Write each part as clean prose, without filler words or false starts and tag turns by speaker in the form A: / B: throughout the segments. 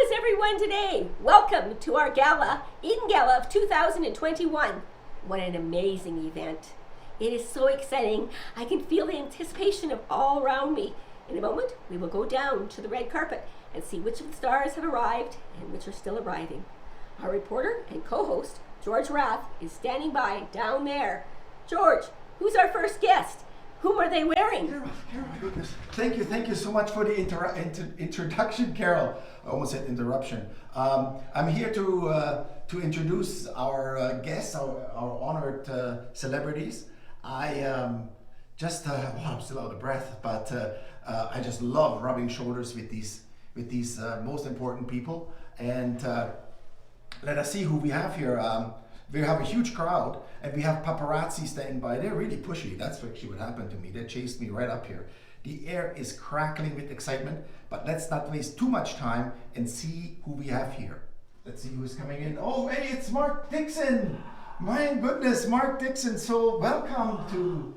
A: is everyone today? Welcome to our gala, Eden Gala of 2021. What an amazing event. It is so exciting. I can feel the anticipation of all around me. In a moment, we will go down to the red carpet and see which of the stars have arrived and which are still arriving. Our reporter and co-host, George Rath, is standing by down there. George, who's our first guest? Whom are they wearing?
B: Carol, my goodness. Thank you so much for the introduction, Carol. I almost said interruption. I'm here to introduce our guests, our honored celebrities. I'm still out of breath, but I just love rubbing shoulders with these most important people. And let us see who we have here. We have a huge crowd, and we have paparazzi standing by. They're really pushy. That's actually what happened to me. They chased me right up here. The air is crackling with excitement, but let's not waste too much time and see who we have here. Let's see who's coming in. Oh, hey, it's Mark Dixon. My goodness, Mark Dixon. So welcome to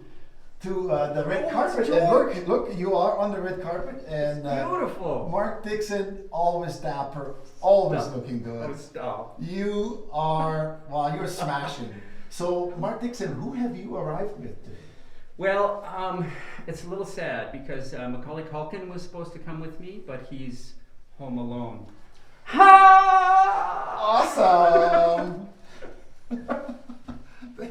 B: the red carpet. And look, you are on the red carpet. And
C: beautiful.
B: Mark Dixon, always dapper, always looking good.
C: Stop.
B: You are, well, you're smashing. So, Mark Dixon, who have you arrived with today?
C: Well, it's a little sad because Macaulay Culkin was supposed to come with me, but he's home alone.
B: Awesome.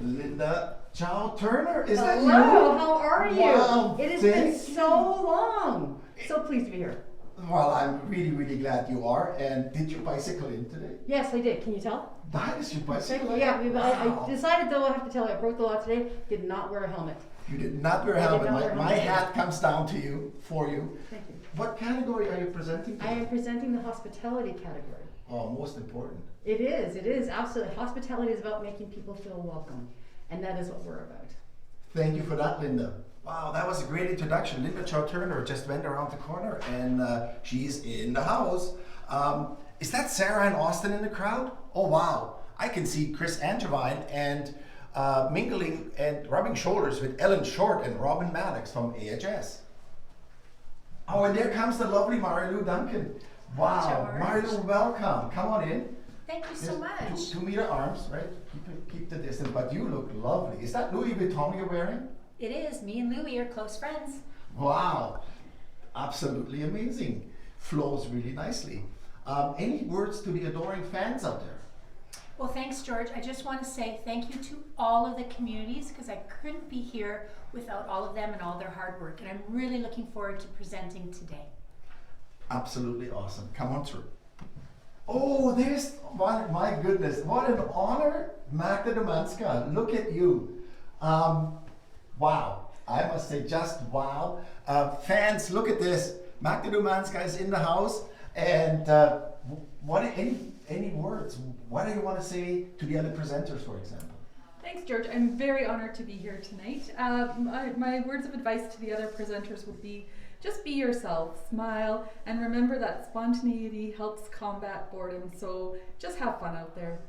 B: Linda Chow Turner, is that you?
D: Hello, how are you?
B: Wow,
D: it has been so long. So pleased to be here.
B: Well, I'm really, really glad you are. And did you bicycle in today?
D: Yes, I did. Can you tell?
B: That is your bicycle?
D: Yeah,
B: Wow.
D: I decided though, I have to tell you, I broke the law today, did not wear a helmet.
B: You did not wear a
D: I did
B: helmet.
D: not wear a
B: My
D: helmet.
B: hat comes down to you, for you.
D: Thank you.
B: What category are you presenting today?
D: I am presenting the hospitality category.
B: Oh, most important.
D: It is absolutely. Hospitality is about making people feel welcome. And that is what we're about.
B: Thank you for that, Linda. Wow, that was a great introduction. Linda Chow Turner just went around the corner and she's in the house. Is that Sarah and Austin in the crowd? Oh, wow. I can see Chris Angevine and mingling and rubbing shoulders with Ellen Short and Robin Maddox from AHS. Oh, and there comes the lovely Marilu Duncan. Wow, Marilu, welcome. Come on in.
E: Thank you so much.
B: 2 meter arms, right? Keep the distance, but you look lovely. Is that Louis Vuitton you're wearing?
E: It is. Me and Louie are close friends.
B: Wow, absolutely amazing. Flows really nicely. Any words to the adoring fans out there?
E: Well, thanks, George. I just want to say thank you to all of the communities because I couldn't be here without all of them and all their hard work. And I'm really looking forward to presenting today.
B: Absolutely awesome. Come on through. Oh, there's one. My goodness, what an honor, Magda Domanska. Look at you. Wow. I must say, just wow. Fans, look at this. Magda Domanska is in the house. And any words? What do you want to say to the other presenters, for example?
F: Thanks, George. I'm very honored to be here tonight. My words of advice to the other presenters would be just be yourself, smile, and remember that spontaneity helps combat boredom. So just have fun out there.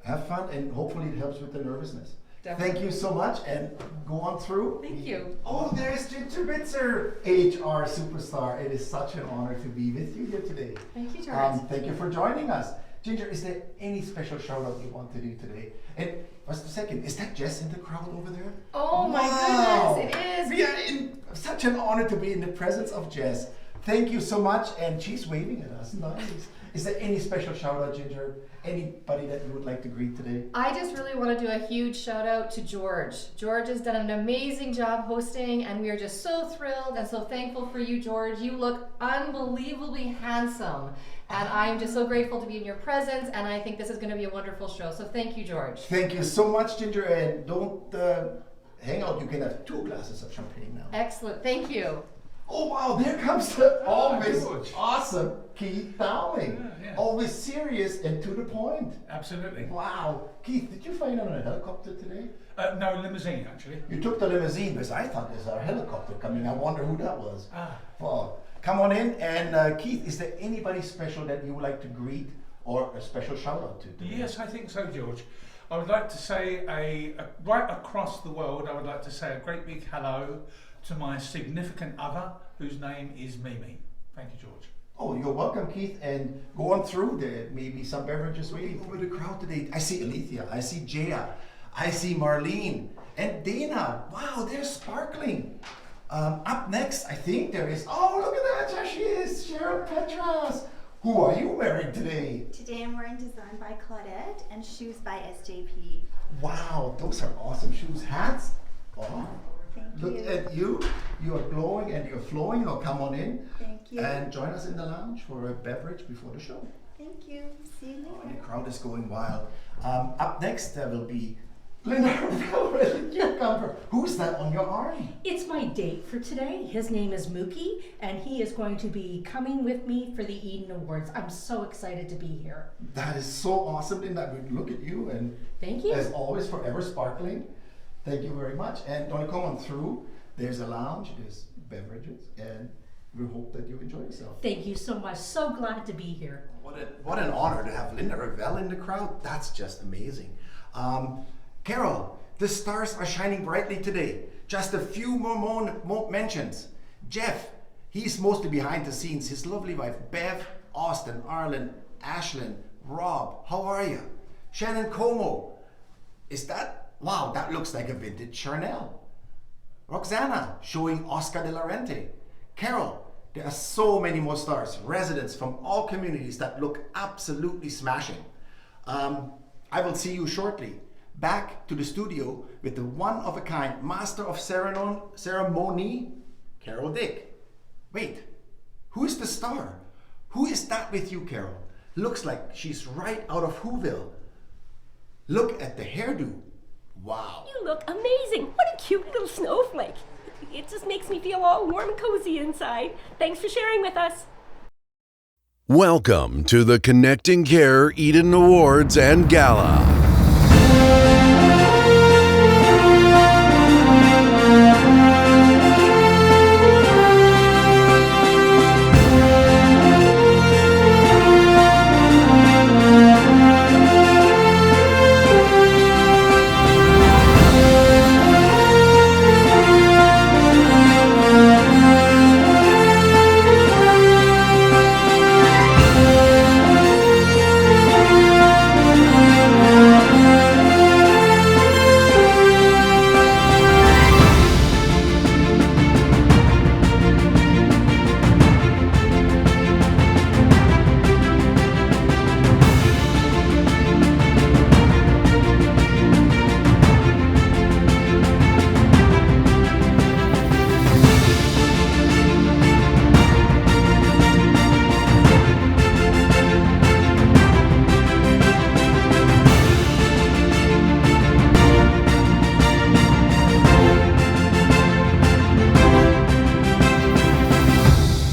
B: Have fun, and hopefully it helps with the nervousness.
F: Definitely.
B: Thank you so much, and go on through.
F: Thank you.
B: Oh, there's Ginger Bitzer, HR superstar. It is such an honor to be with you here today.
F: Thank you, George.
B: Thank you for joining us. Ginger, is there any special shout out you want to do today? And just a second, is that Jess in the crowd over there?
D: Oh my
B: Wow.
D: goodness, it is.
B: We are in such an honor to be in the presence of Jess. Thank you so much, and she's waving at us. Nice. Is there any special shout out, Ginger? Anybody that you would like to greet today?
G: I just really want to do a huge shout out to George. George has done an amazing job hosting, and we are just so thrilled and so thankful for you, George. You look unbelievably handsome, and I'm just so grateful to be in your presence, and I think this is going to be a wonderful show. So thank you, George.
B: Thank you so much, Ginger, and don't hang out. You can have 2 glasses of champagne now.
G: Excellent. Thank you.
B: Oh wow, there comes the always
H: George.
B: awesome Keith Dowling.
H: Yeah.
B: Always serious and to the point.
H: Absolutely.
B: Wow. Keith, did you fly in on a helicopter today?
H: No, limousine actually.
B: You took the limousine because I thought there's a helicopter coming. I wonder who that was.
H: Ah.
B: Well, come on in. And Keith, is there anybody special that you would like to greet or a special shout out to today?
H: Yes, I think so, George. I would like to say right across the world, I would like to say a great big hello to my significant other, whose name is Mimi. Thank you, George.
B: Oh, you're welcome, Keith, and go on through. There may be some beverages waiting over the crowd today. I see Alethea, I see Jaya, I see Marlene, and Dana. Wow, they're sparkling. Up next, I think there is, oh, look at that, there she is, Cheryl Petras. Who are you wearing today?
I: Today I'm wearing Design by Claudette and shoes by SJP.
B: Wow, those are awesome shoes. Hats? Oh,
I: Thank
B: look
I: you.
B: at you. You are glowing and you're flowing. Now come on in
I: Thank you.
B: and join us in the lounge for a beverage before the show.
I: Thank you. See you
B: Oh, the
I: later.
B: crowd is going wild. Up next, there will be Linda Revelle, cucumber. Who's that on your arm?
J: It's my date for today. His name is Mookie, and he is going to be coming with me for the Eden Awards. I'm so excited to be here.
B: That is so awesome, Linda. Look at you, and
J: Thank you.
B: as always, forever sparkling. Thank you very much. And don't come on through. There's a lounge, there's beverages, and we hope that you enjoy yourself.
J: Thank you so much. So glad to be here.
B: What an honor to have Linda Revelle in the crowd. That's just amazing. Carol, the stars are shining brightly today. Just a few more mentions. Jeff, he's mostly behind the scenes. His lovely wife, Bev, Austin, Arlen, Ashlyn, Rob, how are you? Shannon Como, is that, wow, that looks like a vintage Charnel. Roxana, showing Oscar de la Rente. Carol, there are so many more stars, residents from all communities that look absolutely smashing. I will see you shortly. Back to the studio with the one-of-a-kind master of ceremony, Carol Dick. Wait, who is the star? Who is that with you, Carol? Looks like she's right out of Whoville. Look at the hairdo. Wow.
A: You look amazing. What a cute little snowflake. It just makes me feel all warm and cozy inside. Thanks for sharing with us.
K: Welcome to the Connecting Care Eden Awards and Gala.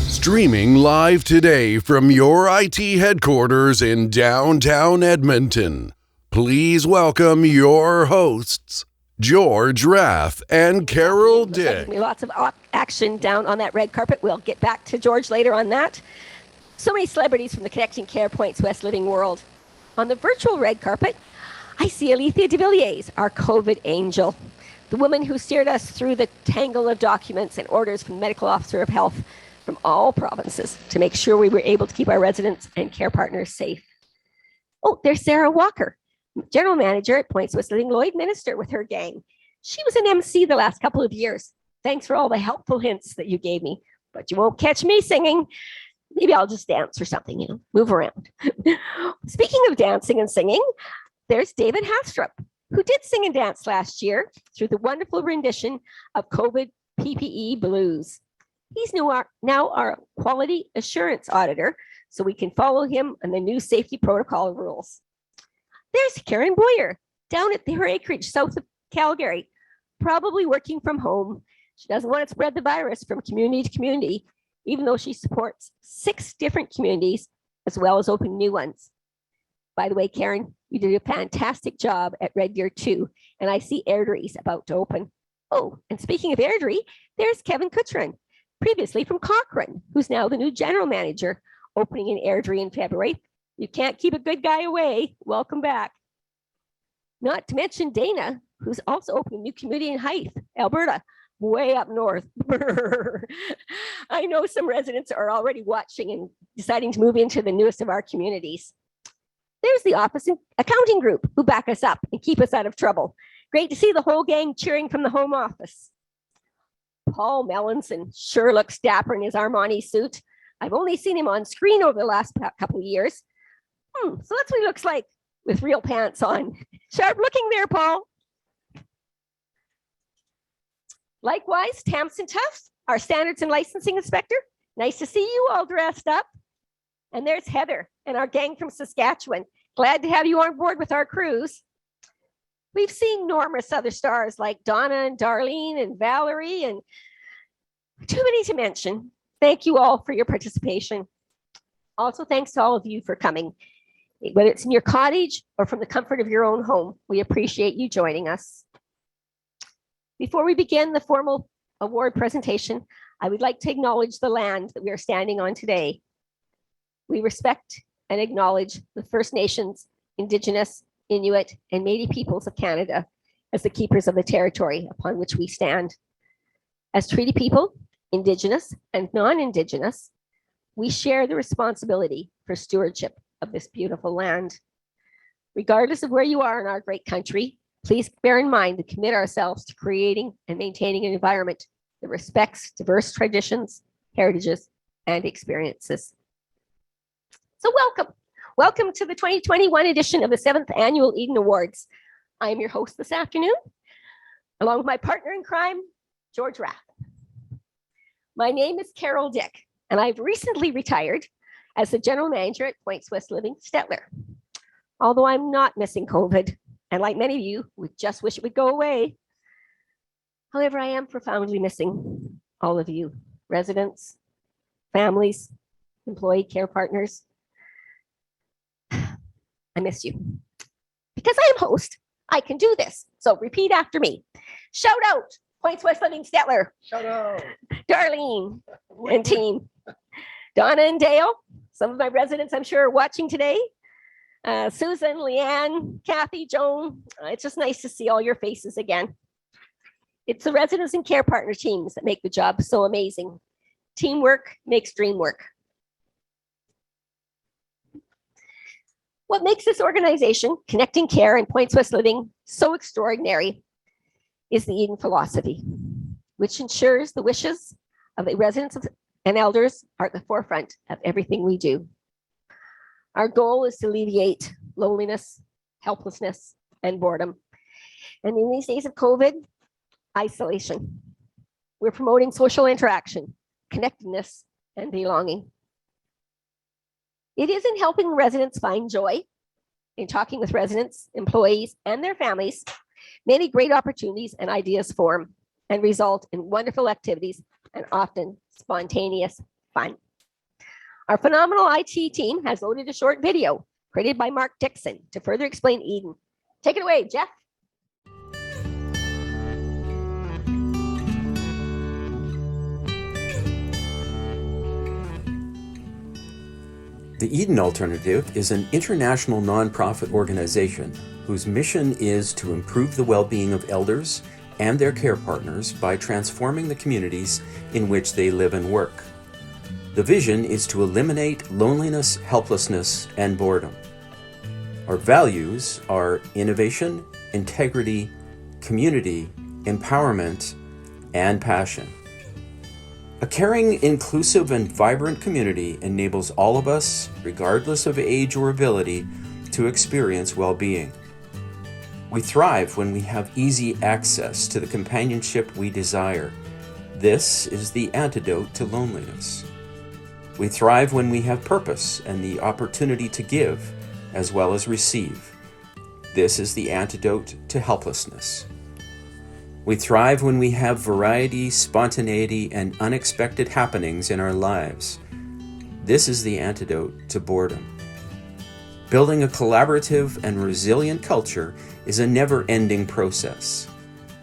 K: Streaming live today from your IT headquarters in downtown Edmonton. Please welcome your hosts, George Rath and Carol
A: Looks like there's
K: Dick.
A: gonna be lots of action down on that red carpet. We'll get back to George later on that. So many celebrities from the Connecting Care Points West Living world. On the virtual red carpet, I see Alethea de Villiers, our COVID angel, the woman who steered us through the tangle of documents and orders from the Medical Officer of Health from all provinces to make sure we were able to keep our residents and care partners safe. Oh, there's Sarah Walker, General Manager at Points West Living Lloydminster with her gang. She was an MC the last couple of years. Thanks for all the helpful hints that you gave me, but you won't catch me singing. Maybe I'll just dance or something, move around. Speaking of dancing and singing, there's David Hastrup, who did sing and dance last year through the wonderful rendition of COVID PPE Blues. He's now our quality assurance auditor, so we can follow him on the new safety protocol rules. There's Karen Boyer down at her acreage south of Calgary, probably working from home. She doesn't want to spread the virus from community to community, even though she supports 6 different communities as well as open new ones. By the way, Karen, you did a fantastic job at Red Deer 2, and I see Airdrie's about to open. Oh, and speaking of Airdrie, there's Kevin Kuchrin, previously from Cochrane, who's now the new general manager, opening in Airdrie in February. You can't keep a good guy away. Welcome back. Not to mention Dana, who's also opening a new community in Hythe, Alberta, way up north. I know some residents are already watching and deciding to move into the newest of our communities. There's the opposite accounting group who back us up and keep us out of trouble. Great to see the whole gang cheering from the home office. Paul Melanson sure looks dapper in his Armani suit. I've only seen him on screen over the last couple of years. So that's what he looks like with real pants on. Sharp looking there, Paul. Likewise, Tamsin Tufts, our standards and licensing inspector. Nice to see you all dressed up. And there's Heather and our gang from Saskatchewan. Glad to have you on board with our cruise. We've seen numerous other stars like Donna and Darlene and Valerie, and too many to mention. Thank you all for your participation. Also, thanks to all of you for coming, whether it's in your cottage or from the comfort of your own home. We appreciate you joining us. Before we begin the formal award presentation, I would like to acknowledge the land that we are standing on today. We respect and acknowledge the First Nations, Indigenous, Inuit, and Métis peoples of Canada as the keepers of the territory upon which we stand. As treaty people, Indigenous and non-Indigenous, we share the responsibility for stewardship of this beautiful land. Regardless of where you are in our great country, please bear in mind to commit ourselves to creating and maintaining an environment that respects diverse traditions, heritages, and experiences. So welcome. Welcome to the 2021 edition of the 7th Annual Eden Awards. I am your host this afternoon, along with my partner in crime, George Rath. My name is Carol Dick, and I've recently retired as the general manager at Points West Living Stettler. Although I'm not missing COVID, and like many of you, we just wish it would go away. However, I am profoundly missing all of you, residents, families, employee care partners. I miss you. Because I am host, I can do this. So repeat after me. Shout out, Points West Living Stettler.
B: Shout out.
A: Darlene and team. Donna and Dale, some of my residents I'm sure are watching today. Susan, Leanne, Kathy, Joan. It's just nice to see all your faces again. It's the residents and care partner teams that make the job so amazing. Teamwork makes dream work. What makes this organization, Connecting Care and Points West Living, so extraordinary is the Eden philosophy, which ensures the wishes of the residents and elders are at the forefront of everything we do. Our goal is to alleviate loneliness, helplessness, and boredom. And in these days of COVID, isolation. We're promoting social interaction, connectedness, and belonging. It is in helping residents find joy, in talking with residents, employees, and their families. Many great opportunities and ideas form and result in wonderful activities and often spontaneous fun. Our phenomenal IT team has loaded a short video created by Mark Dixon to further explain Eden. Take it away, Jeff.
L: The Eden Alternative is an international nonprofit organization whose mission is to improve the well-being of elders and their care partners by transforming the communities in which they live and work. The vision is to eliminate loneliness, helplessness, and boredom. Our values are innovation, integrity, community, empowerment, and passion. A caring, inclusive, and vibrant community enables all of us, regardless of age or ability, to experience well-being. We thrive when we have easy access to the companionship we desire. This is the antidote to loneliness. We thrive when we have purpose and the opportunity to give, as well as receive. This is the antidote to helplessness. We thrive when we have variety, spontaneity, and unexpected happenings in our lives. This is the antidote to boredom. Building a collaborative and resilient culture is a never-ending process.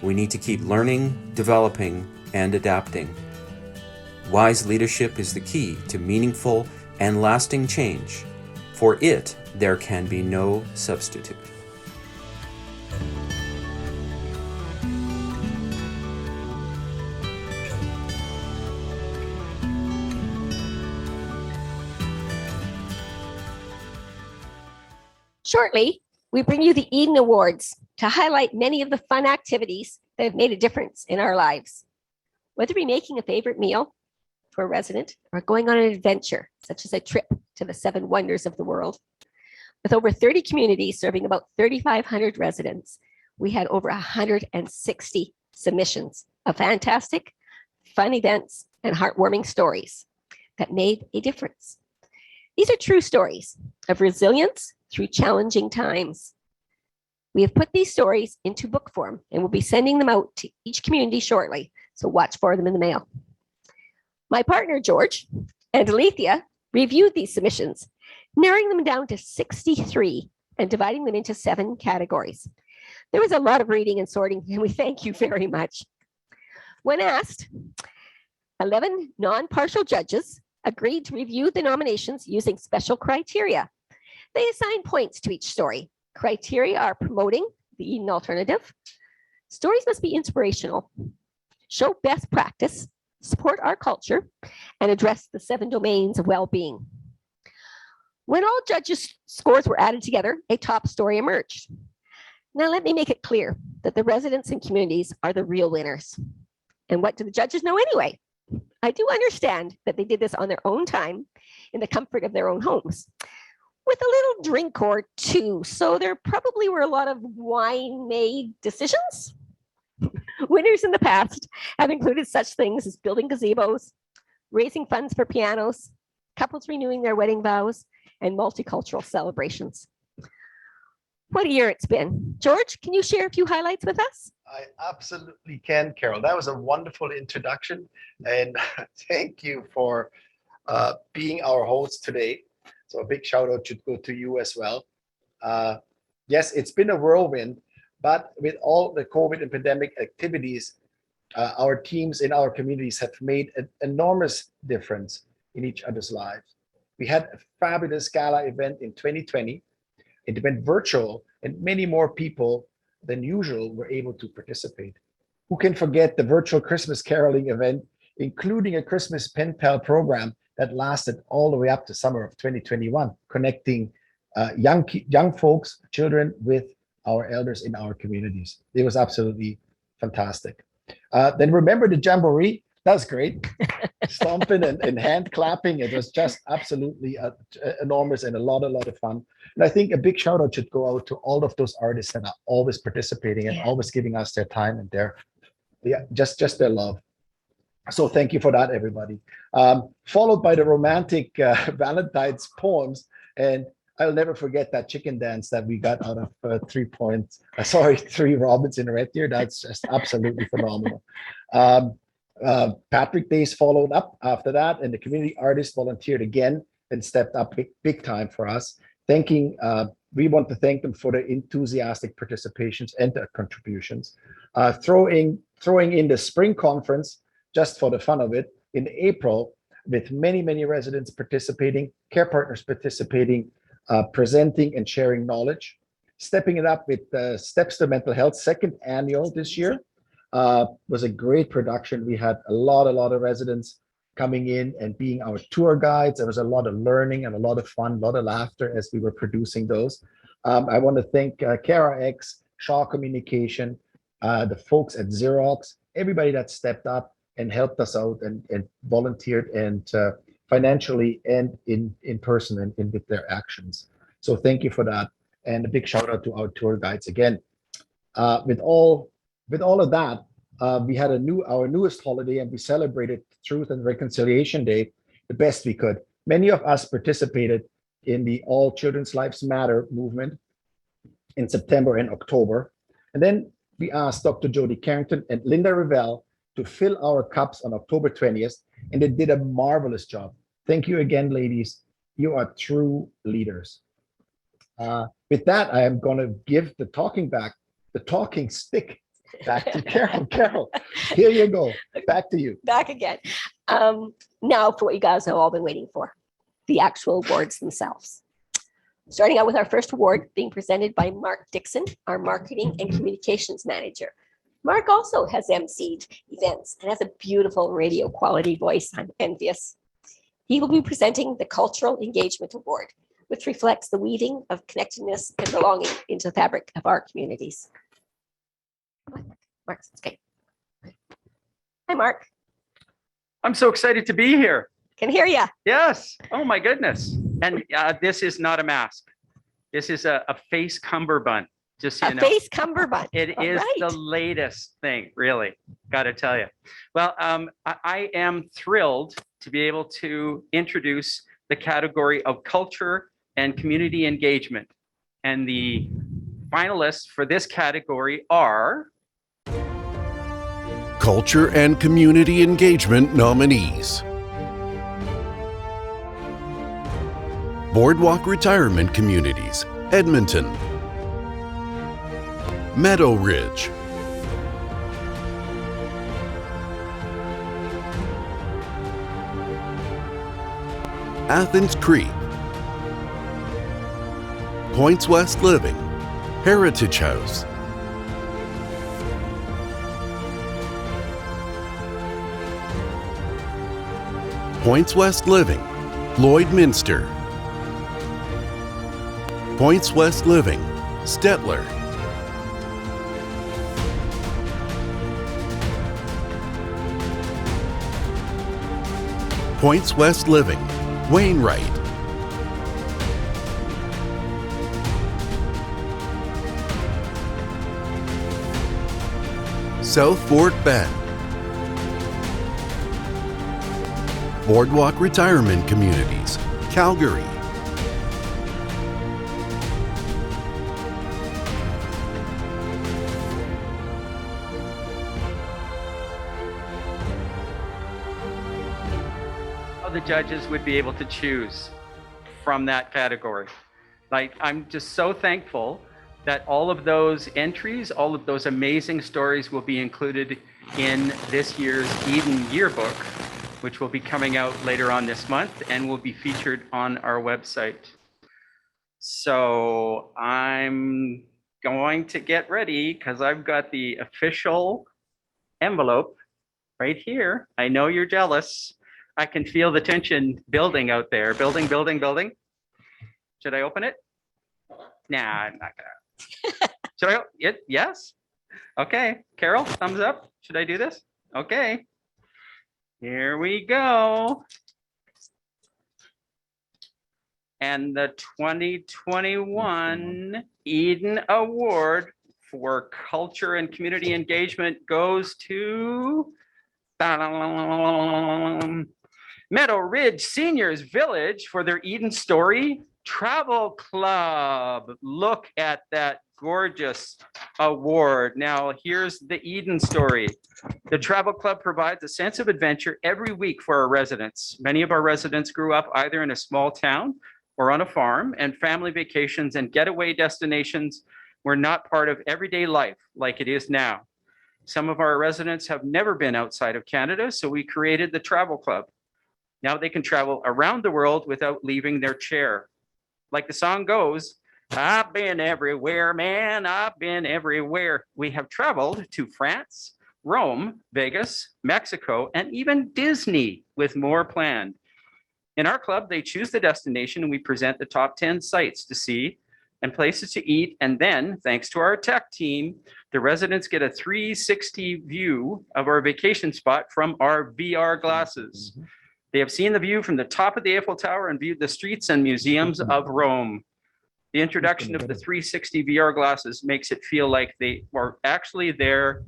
L: We need to keep learning, developing, and adapting. Wise leadership is the key to meaningful and lasting change. For it, there can be no substitute.
A: Shortly, we bring you the Eden Awards to highlight many of the fun activities that have made a difference in our lives. Whether we're making a favorite meal for a resident or going on an adventure, such as a trip to the 7 wonders of the world. With over 30 communities serving about 3,500 residents, we had over 160 submissions of fantastic, fun events and heartwarming stories that made a difference. These are true stories of resilience through challenging times. We have put these stories into book form and will be sending them out to each community shortly, so watch for them in the mail. My partner, George, and Alethea reviewed these submissions, narrowing them down to 63 and dividing them into 7 categories. There was a lot of reading and sorting, and we thank you very much. When asked, 11 non-partial judges agreed to review the nominations using special criteria. They assigned points to each story. Criteria are promoting the Eden alternative. Stories must be inspirational, show best practice, support our culture, and address the 7 domains of well-being. When all judges' scores were added together, a top story emerged. Now let me make it clear that the residents and communities are the real winners. And what do the judges know anyway? I do understand that they did this on their own time in the comfort of their own homes with a little drink or two. So there probably were a lot of wine-made decisions. Winners in the past have included such things as building gazebos, raising funds for pianos, couples renewing their wedding vows, and multicultural celebrations. What a year it's been. George, can you share a few highlights with us?
M: I absolutely can, Carol. That was a wonderful introduction. And thank you for being our host today. So a big shout out should go to you as well. Yes, it's been a whirlwind, but with all the COVID and pandemic activities, our teams in our communities have made an enormous difference in each other's lives. We had a fabulous gala event in 2020. It went virtual, and many more people than usual were able to participate. Who can forget the virtual Christmas caroling event, including a Christmas pen pal program that lasted all the way up to summer of 2021, connecting young folks, children with our elders in our communities. It was absolutely fantastic. Then remember the Jamboree. That's great. Stomping and hand clapping. It was just absolutely enormous and a lot of fun. And I think a big shout out should go out to all of those artists that are always participating and always giving us their time and just their love. So thank you for that, everybody. Followed by the romantic Valentine's poems. And I'll never forget that chicken dance that we got out of 3 Robins in Red Deer. That's just absolutely phenomenal. Patrick Days followed up after that, and the community artists volunteered again and stepped up big time for us. We want to thank them for their enthusiastic participations and their contributions. Throwing in the spring conference just for the fun of it in April, with many residents participating, care partners participating, presenting and sharing knowledge. Stepping it up with Steps to Mental Health, 2nd annual this year. Was a great production. We had a lot of residents coming in and being our tour guides. There was a lot of learning and a lot of fun, a lot of laughter as we were producing those. I want to thank CareRx, Shaw Communication, the folks at Xerox, everybody that stepped up and helped us out and volunteered and financially and in person and with their actions. So thank you for that. And a big shout out to our tour guides again. With all of that, we had our newest holiday, and we celebrated Truth and Reconciliation Day the best we could. Many of us participated in the All Children's Lives Matter movement in September and October. And then we asked Dr. Jody Carrington and Linda Revelle to fill our cups on October 20th, and they did a marvelous job. Thank you again, ladies. You are true leaders. With that, I am going to give the talking stick back to Carol. Carol, here you go. Back to you.
A: Back again. Now for what you guys have all been waiting for, the actual awards themselves. Starting out with our first award being presented by Mark Dixon, our Marketing and Communications Manager. Mark also has emceed events and has a beautiful radio quality voice. I'm envious. He will be presenting the Cultural Engagement Award, which reflects the weaving of connectedness and belonging into the fabric of our communities. Mark, okay. Hi, Mark.
C: I'm so excited to be here.
A: Can hear ya.
C: Yes. Oh my goodness. And this is not a mask. This is a face cummerbund. Just so you know.
A: Face cummerbund.
C: It
A: All
C: is
A: right.
C: the latest thing, really. Got to tell you. Well, I am thrilled to be able to introduce the category of culture and community engagement. And the finalists for this category are
K: Culture and Community Engagement nominees: Boardwalk Retirement Communities, Edmonton; Meadow Ridge; Athens Creek; Points West Living, Heritage House; Points West Living, Lloydminster; Points West Living, Stettler; Points West Living, Wainwright; South Fort Bend; Boardwalk Retirement Communities, Calgary;
C: the judges would be able to choose from that category. Like, I'm just so thankful that all of those entries, all of those amazing stories will be included in this year's Eden Yearbook, which will be coming out later on this month and will be featured on our website. So I'm going to get ready because I've got the official envelope right here. I know you're jealous. I can feel the tension building out there. Building. Should I open it? Nah, I'm not gonna. Should I? Yes? Okay. Carol, thumbs up. Should I do this? Okay. Here we go. And the 2021 Eden Award for Culture and Community Engagement goes to Meadow Ridge Seniors Village for their Eden Story Travel Club. Look at that gorgeous award. Now, here's the Eden Story. The Travel Club provides a sense of adventure every week for our residents. Many of our residents grew up either in a small town or on a farm, and family vacations and getaway destinations were not part of everyday life like it is now. Some of our residents have never been outside of Canada, so we created the Travel Club. Now they can travel around the world without leaving their chair. Like the song goes, I've been everywhere, man, I've been everywhere. We have traveled to France, Rome, Vegas, Mexico, and even Disney, with more planned. In our club, they choose the destination and we present the top 10 sites to see and places to eat. And then, thanks to our tech team, the residents get a 360 view of our vacation spot from our VR glasses. They have seen the view from the top of the Eiffel Tower and viewed the streets and museums of Rome. The introduction of the 360 VR glasses makes it feel like they were actually there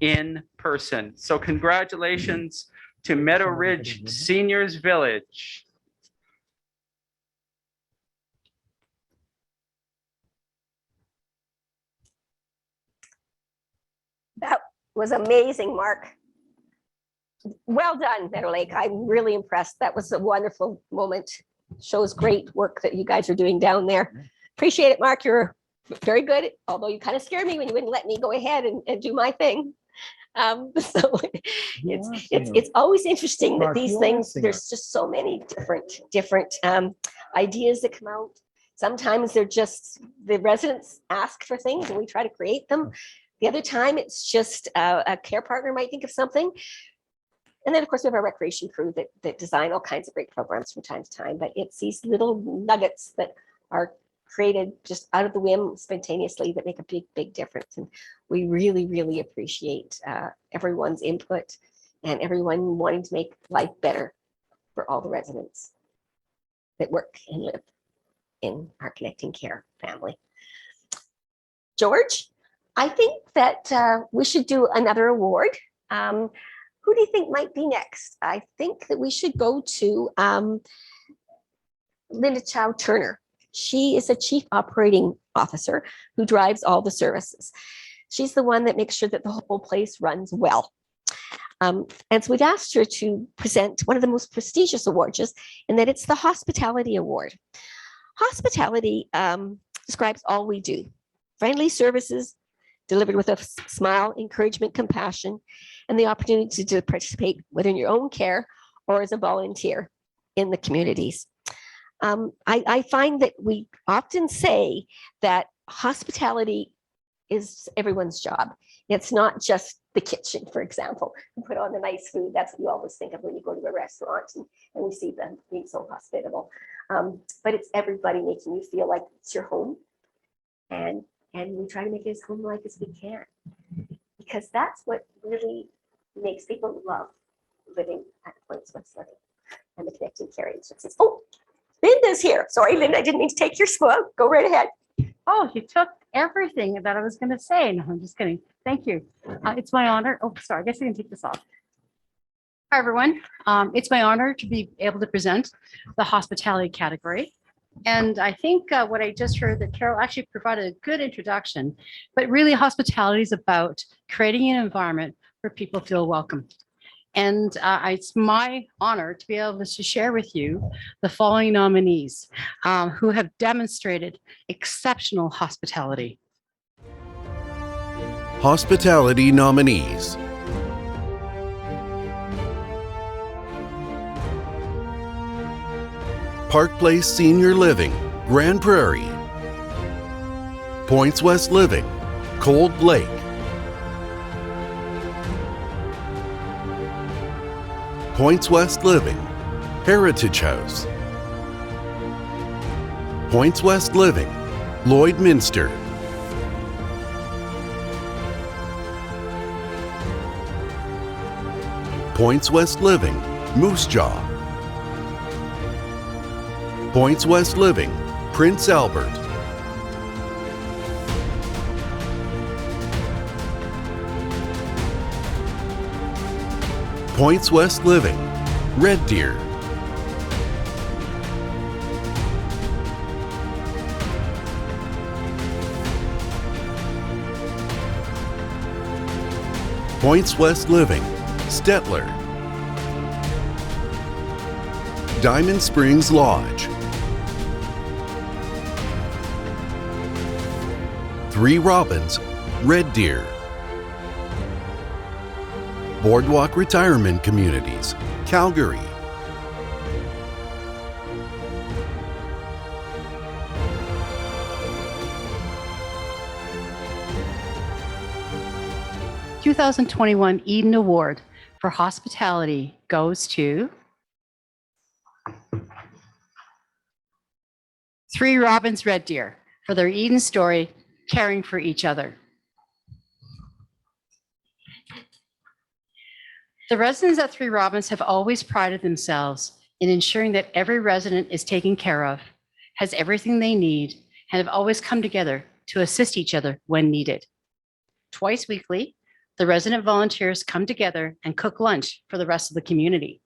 C: in person. So congratulations to Meadow Ridge Seniors Village.
A: That was amazing, Mark. Well done, Meadow Lake. I'm really impressed. That was a wonderful moment. Shows great work that you guys are doing down there. Appreciate it, Mark. You're very good, although you kind of scared me when you wouldn't let me go ahead and do my thing. So it's always interesting that these things, there's just so many different ideas that come out. Sometimes they're just, the residents ask for things and we try to create them. The other time it's just a care partner might think of something. And then, of course, we have our recreation crew that design all kinds of great programs from time to time. But it's these little nuggets that are created just out of the whim spontaneously that make a big, big difference. And we really, really appreciate everyone's input and everyone wanting to make life better for all the residents that work and live in our Connecting Care family. George, I think that we should do another award. Who do you think might be next? I think that we should go to Linda Chow Turner. She is a chief operating officer who drives all the services. She's the one that makes sure that the whole place runs well. And so we've asked her to present one of the most prestigious awards, and that it's the Hospitality Award. Hospitality describes all we do. Friendly services delivered with a smile, encouragement, compassion, and the opportunity to participate whether in your own care or as a volunteer in the communities. I find that we often say that hospitality is everyone's job. It's not just the kitchen, for example, and put on the nice food. That's what you always think of when you go to a restaurant and we see them being so hospitable. But it's everybody making you feel like it's your home. And we try to make it as home-like as we can, because that's what really makes people love living at Points West Living and the Connecting Care agencies. Oh, Linda's here. Sorry, Linda, I didn't mean to take your spot. Go right ahead.
N: Oh, you took everything that I was going to say. No, I'm just kidding. Thank you. It's my honor. Oh, sorry. I guess I can take this off. Hi, everyone. It's my honor to be able to present the hospitality category. And I think what I just heard that Carol actually provided a good introduction, but really hospitality is about creating an environment where people feel welcome. And it's my honor to be able to share with you the following nominees who have demonstrated exceptional hospitality.
K: Hospitality nominees. Park Place Senior Living, Grand Prairie. Points West Living, Cold Lake. Points West Living, Heritage House. Points West Living, Lloydminster. Points West Living, Moose Jaw. Points West Living, Prince Albert. Points West Living, Red Deer. Points West Living, Stettler. Diamond Springs Lodge. Three Robins, Red Deer. Boardwalk Retirement Communities, Calgary.
N: The 2021 Eden Award for Hospitality goes to Three Robins Red Deer for their Eden story, caring for each other. The residents at Three Robins have always prided themselves in ensuring that every resident is taken care of, has everything they need, and have always come together to assist each other when needed. Twice weekly, the resident volunteers come together and cook lunch for the rest of the community.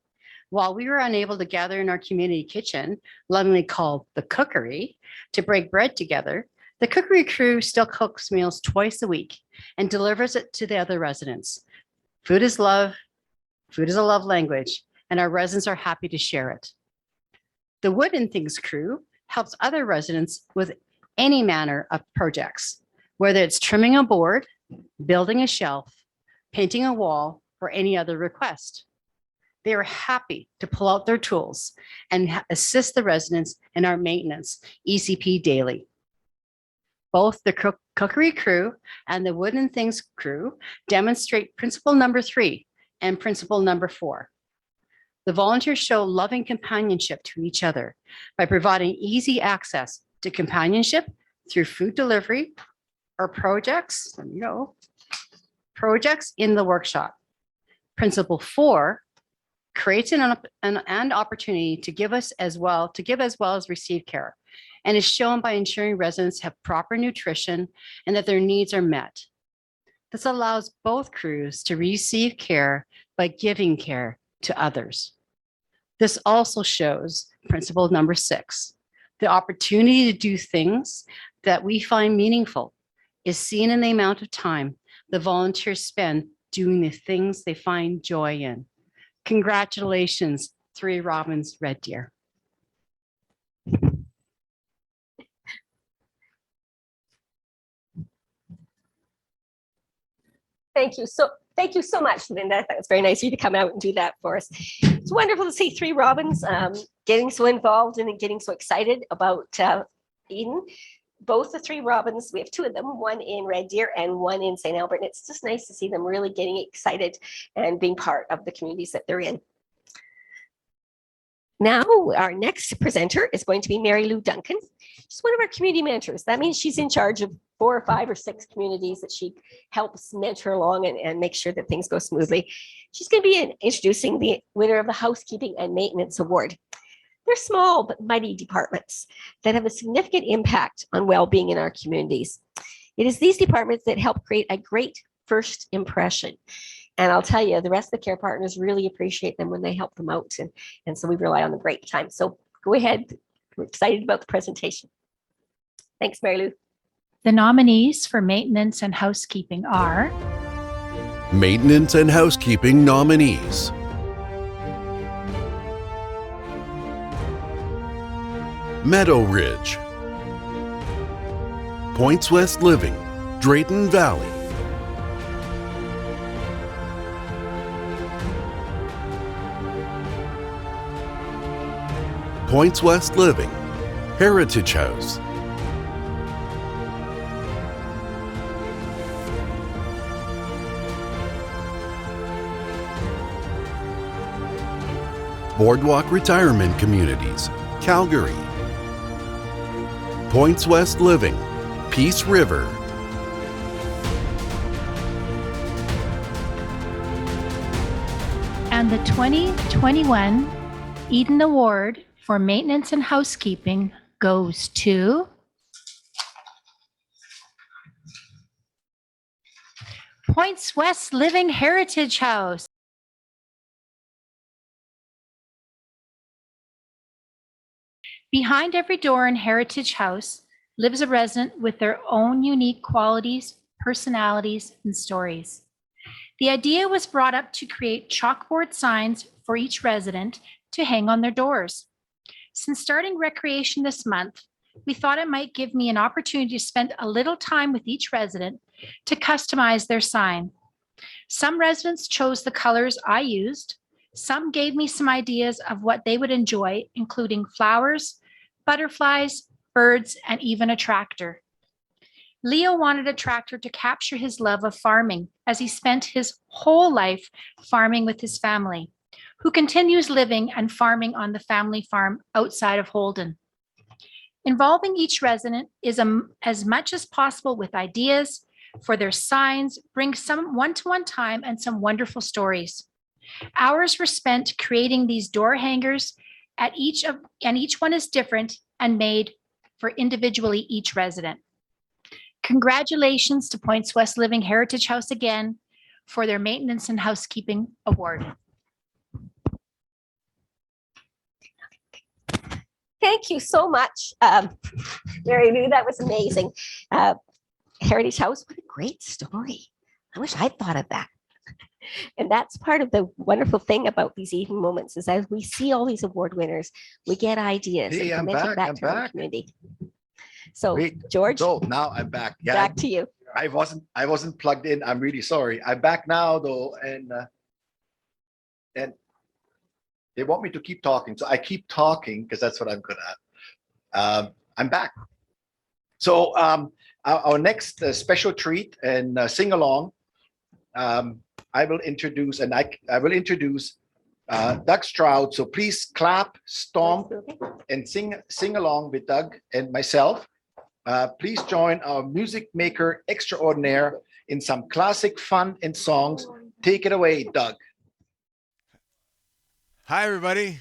N: While we were unable to gather in our community kitchen, lovingly called the Cookery, to break bread together, the Cookery crew still cooks meals twice a week and delivers it to the other residents. Food is love. Food is a love language, and our residents are happy to share it. The Wood and Things crew helps other residents with any manner of projects, whether it's trimming a board, building a shelf, painting a wall, or any other request. They are happy to pull out their tools and assist the residents in our maintenance, ECP daily. Both the Cookery crew and the Wood and Things crew demonstrate principle number 3 and principle number 4. The volunteers show loving companionship to each other by providing easy access to companionship through food delivery or projects, projects in the workshop. Principle 4 creates an opportunity to give as well as receive care, and is shown by ensuring residents have proper nutrition and that their needs are met. This allows both crews to receive care by giving care to others. This also shows principle number 6. The opportunity to do things that we find meaningful is seen in the amount of time the volunteers spend doing the things they find joy in. Congratulations, 3 Robins Red Deer.
A: Thank you so much, Linda. That was very nice of you to come out and do that for us. It's wonderful to see 3 Robins getting so involved and getting so excited about Eden. Both the 3 Robins, we have 2 of them, one in Red Deer and one in St. Albert. And it's just nice to see them really getting excited and being part of the communities that they're in. Now, our next presenter is going to be Mary Lou Duncan. She's one of our community mentors. That means she's in charge of 4 or 5 or 6 communities that she helps mentor along and make sure that things go smoothly. She's going to be introducing the winner of the Housekeeping and Maintenance Award. They're small but mighty departments that have a significant impact on well-being in our communities. It is these departments that help create a great first impression. And I'll tell you, the rest of the care partners really appreciate them when they help them out. And so we rely on them great time. So go ahead. We're excited about the presentation. Thanks, Mary Lou.
E: The nominees for maintenance and housekeeping are
K: Maintenance and Housekeeping nominees: Meadow Ridge, Points West Living, Drayton Valley, Points West Living, Heritage House, Boardwalk Retirement Communities, Calgary, Points West Living, Peace River,
E: and the 2021 Eden Award for Maintenance and Housekeeping goes to Points West Living Heritage House. Behind every door in Heritage House lives a resident with their own unique qualities, personalities, and stories. The idea was brought up to create chalkboard signs for each resident to hang on their doors. Since starting recreation this month, we thought it might give me an opportunity to spend a little time with each resident to customize their sign. Some residents chose the colors I used. Some gave me some ideas of what they would enjoy, including flowers, butterflies, birds, and even a tractor. Leo wanted a tractor to capture his love of farming, as he spent his whole life farming with his family, who continues living and farming on the family farm outside of Holden. Involving each resident is as much as possible with ideas for their signs, bring some one-to-one time and some wonderful stories. Hours were spent creating these door hangers and each one is different and made for individually each resident. Congratulations to Points West Living Heritage House again for their Maintenance and Housekeeping Award.
A: Thank you so much, Mary Lou. That was amazing. Heritage House, what a great story. I wish I'd thought of that. And that's part of the wonderful thing about these Eden moments is as we see all these award winners, we get ideas
M: Hey,
A: and
M: I'm
A: comment
M: back,
A: back
M: I'm
A: to our
M: back.
A: community. So
M: Wait,
A: George,
M: so now I'm back. Yeah,
A: back to you.
M: I wasn't plugged in. I'm really sorry. I'm back now though, and they want me to keep talking, so I keep talking because that's what I'm good at. I'm back. So our next special treat and sing along. I will introduce Doug Stroud. So please clap, stomp, and sing along with Doug and myself, please join our music maker extraordinaire in some classic fun and songs. Take it away, Doug.
O: Hi, everybody.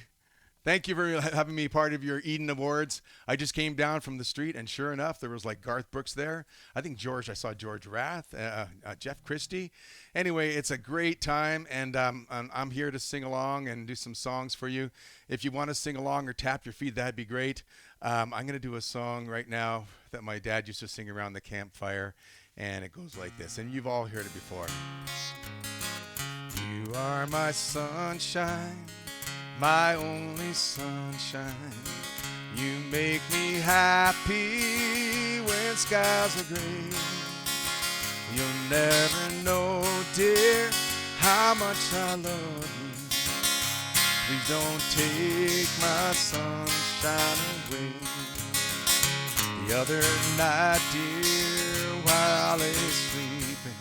O: Thank you for having me part of your Eden Awards. I just came down from the street, and sure enough, there was like Garth Brooks there. I saw George Rath, Jeff Christie. Anyway, it's a great time, and I'm here to sing along and do some songs for you. If you want to sing along or tap your feet, that'd be great. I'm going to do a song right now that my dad used to sing around the campfire, and it goes like this, and you've all heard it before. You are my sunshine, my only sunshine. You make me happy when skies are gray. You'll never know, dear, how much I love you. Please don't take my sunshine away. The other night, dear, while I lay sleeping,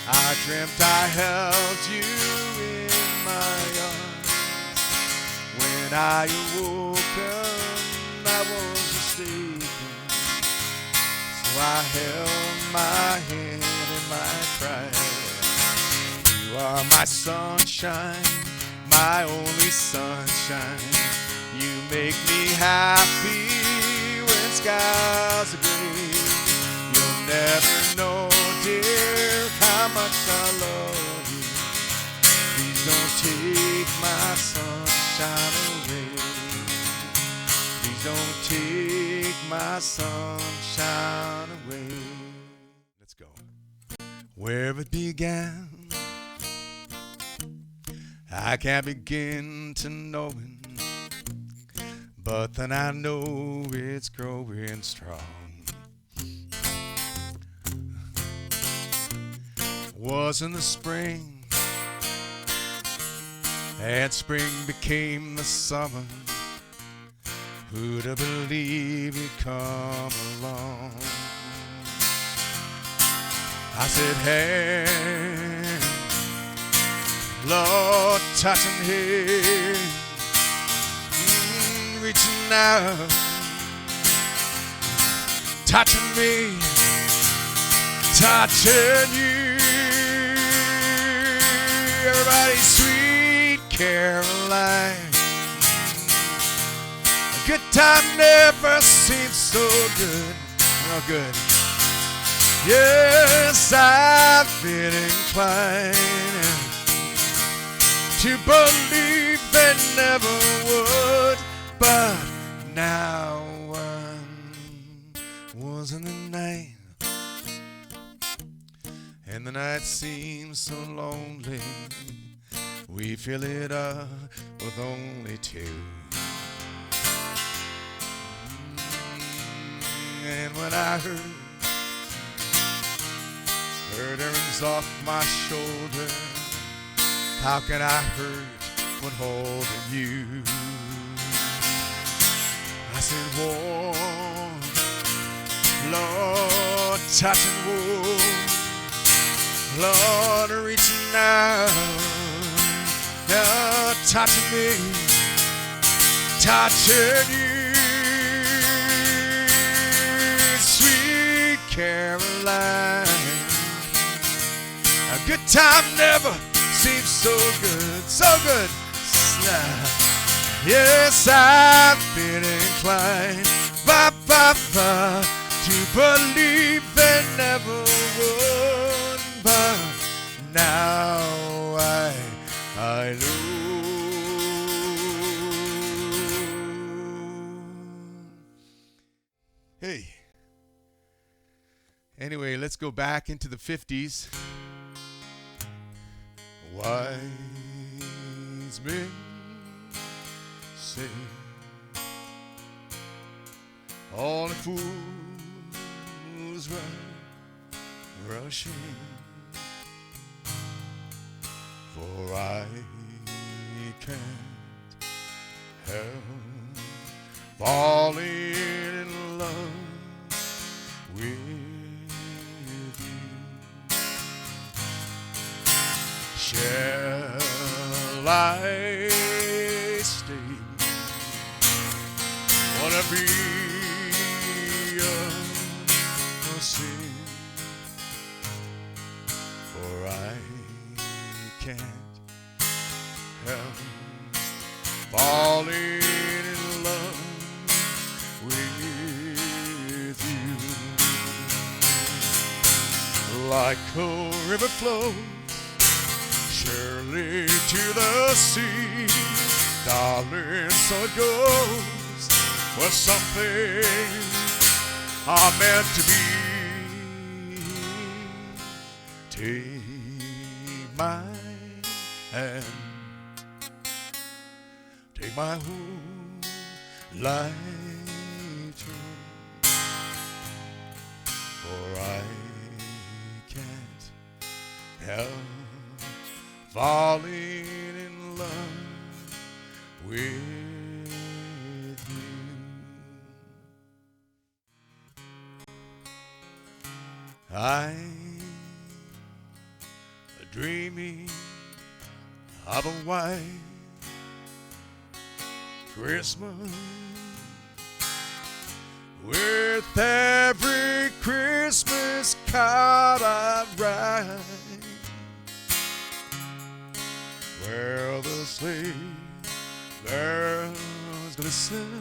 O: I dreamt I held you in my arms. When I awoke, I was mistaken, so I held my head and my pride. You are my sunshine, my only sunshine. You make me happy when skies are gray. You'll never know, dear, how much I love you. Please don't take my sunshine away. Please don't take my sunshine away. Let's go. Where it began, I can't begin to knowing, but then I know it's growing strong. Was in the spring, and spring became the summer. Who'd have believed you'd come along? I said, hey, Lord, touching here, reaching out, touching me, touching you. Everybody, sweet Caroline. A good time never seems so good. Oh, good. Yes, I've been inclined to believe they never would, but now was in the night, and the night seems so lonely. We fill it up with only two. And when I heard hands off my shoulder, how can I hurt when holding you? I said, warm, Lord, touching warm, Lord, reaching out, Lord, touching me, touching you, sweet Caroline. A good time never seems so good, so good. Yes, I've been inclined to believe they never would, but now I know. Hey. Anyway, let's go back into the 50s. Wise men say only fools rush in, for I can't help falling in love with you. Shall I stay be a sin, for I can't help falling in love with you. Like a river flows surely to the sea, darling, so it goes, was something are meant to be. Take my hand, take my whole life through, for I can't help falling in love with you. I'm dreaming of a white Christmas, with every Christmas card I write, where the sleigh bells glisten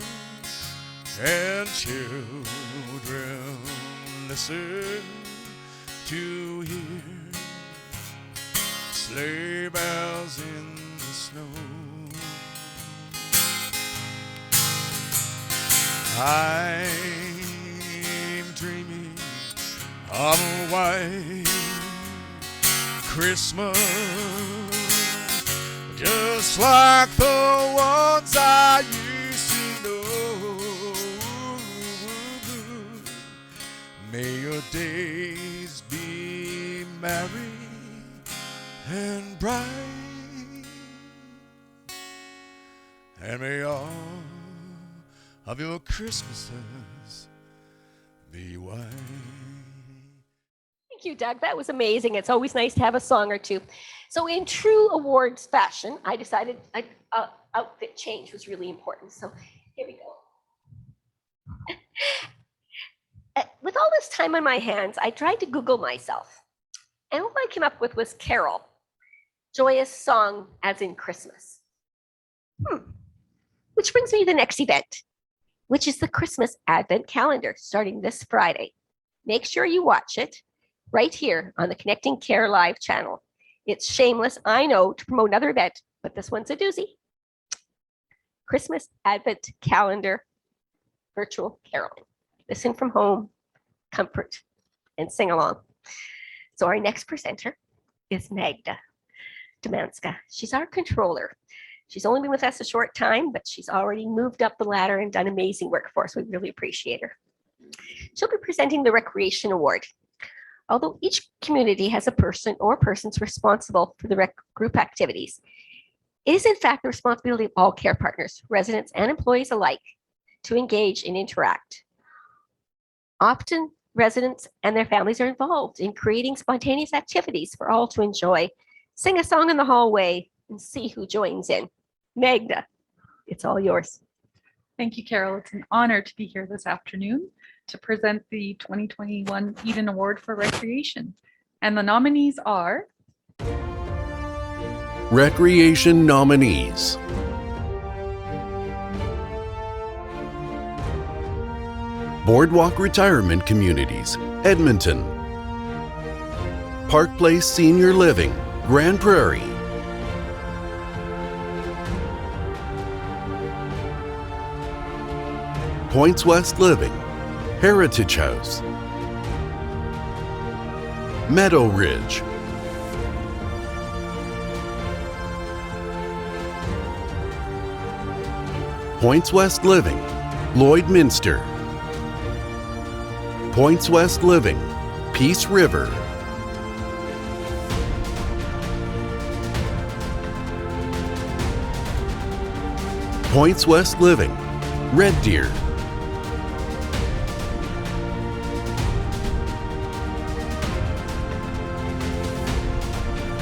O: and children listen to hear sleigh bells in the snow. I'm dreaming of a white Christmas, just like the ones I used to know. May your days be merry and bright, and may all of your Christmases be white.
A: Thank you, Doug. That was amazing. It's always nice to have a song or two. So in true awards fashion, I decided outfit change was really important. So here we go. With all this time on my hands, I tried to Google myself. And all I came up with was carol, joyous song as in Christmas. Which brings me to the next event, which is the Christmas Advent Calendar starting this Friday. Make sure you watch it right here on the Connecting Care Live channel. It's shameless, I know, to promote another event, but this one's a doozy. Christmas Advent Calendar virtual caroling. Listen from home, comfort, and sing along. So our next presenter is Magda Domanska. She's our controller. She's only been with us a short time, but she's already moved up the ladder and done amazing work for us. We really appreciate her. She'll be presenting the Recreation Award. Although each community has a person or persons responsible for the rec group activities, it is in fact the responsibility of all care partners, residents and employees alike, to engage and interact. Often residents and their families are involved in creating spontaneous activities for all to enjoy. Sing a song in the hallway and see who joins in. Magda, it's all yours.
F: Thank you, Carol. It's an honor to be here this afternoon to present the 2021 Eden Award for Recreation. And the nominees are
K: Recreation nominees: Boardwalk Retirement Communities, Edmonton; Park Place Senior Living, Grand Prairie; Points West Living, Heritage House; Meadow Ridge; Points West Living, Lloydminster; Points West Living, Peace River; Points West Living, Red Deer;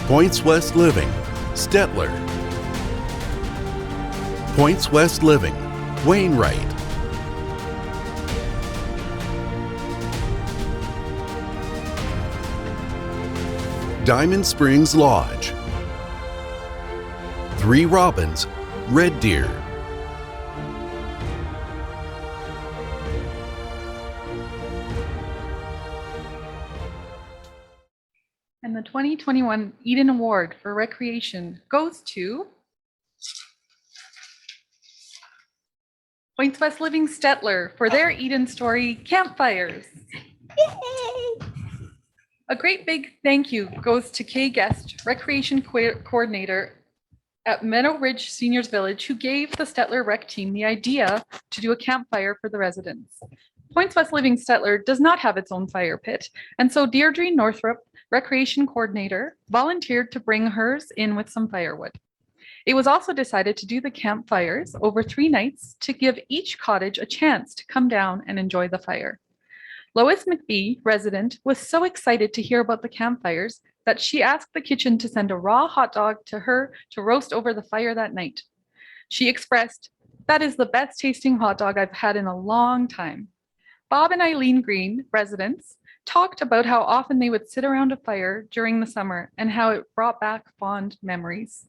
K: Points West Living, Stettler; Points West Living, Wainwright; Diamond Springs Lodge. Three Robins, Red Deer.
F: And the 2021 Eden Award for Recreation goes to Points West Living Stettler for their Eden Story Campfires.
A: Yay!
F: A great big thank you goes to Kay Guest, Recreation Coordinator at Meadow Ridge Seniors Village, who gave the Stettler Rec team the idea to do a campfire for the residents. Points West Living Stettler does not have its own fire pit, and so Deirdre Northrup, Recreation Coordinator, volunteered to bring hers in with some firewood. It was also decided to do the campfires over 3 nights to give each cottage a chance to come down and enjoy the fire. Lois McBee, resident, was so excited to hear about the campfires that she asked the kitchen to send a raw hot dog to her to roast over the fire that night. She expressed, "That is the best tasting hot dog I've had in a long time." Bob and Eileen Green, residents, talked about how often they would sit around a fire during the summer and how it brought back fond memories.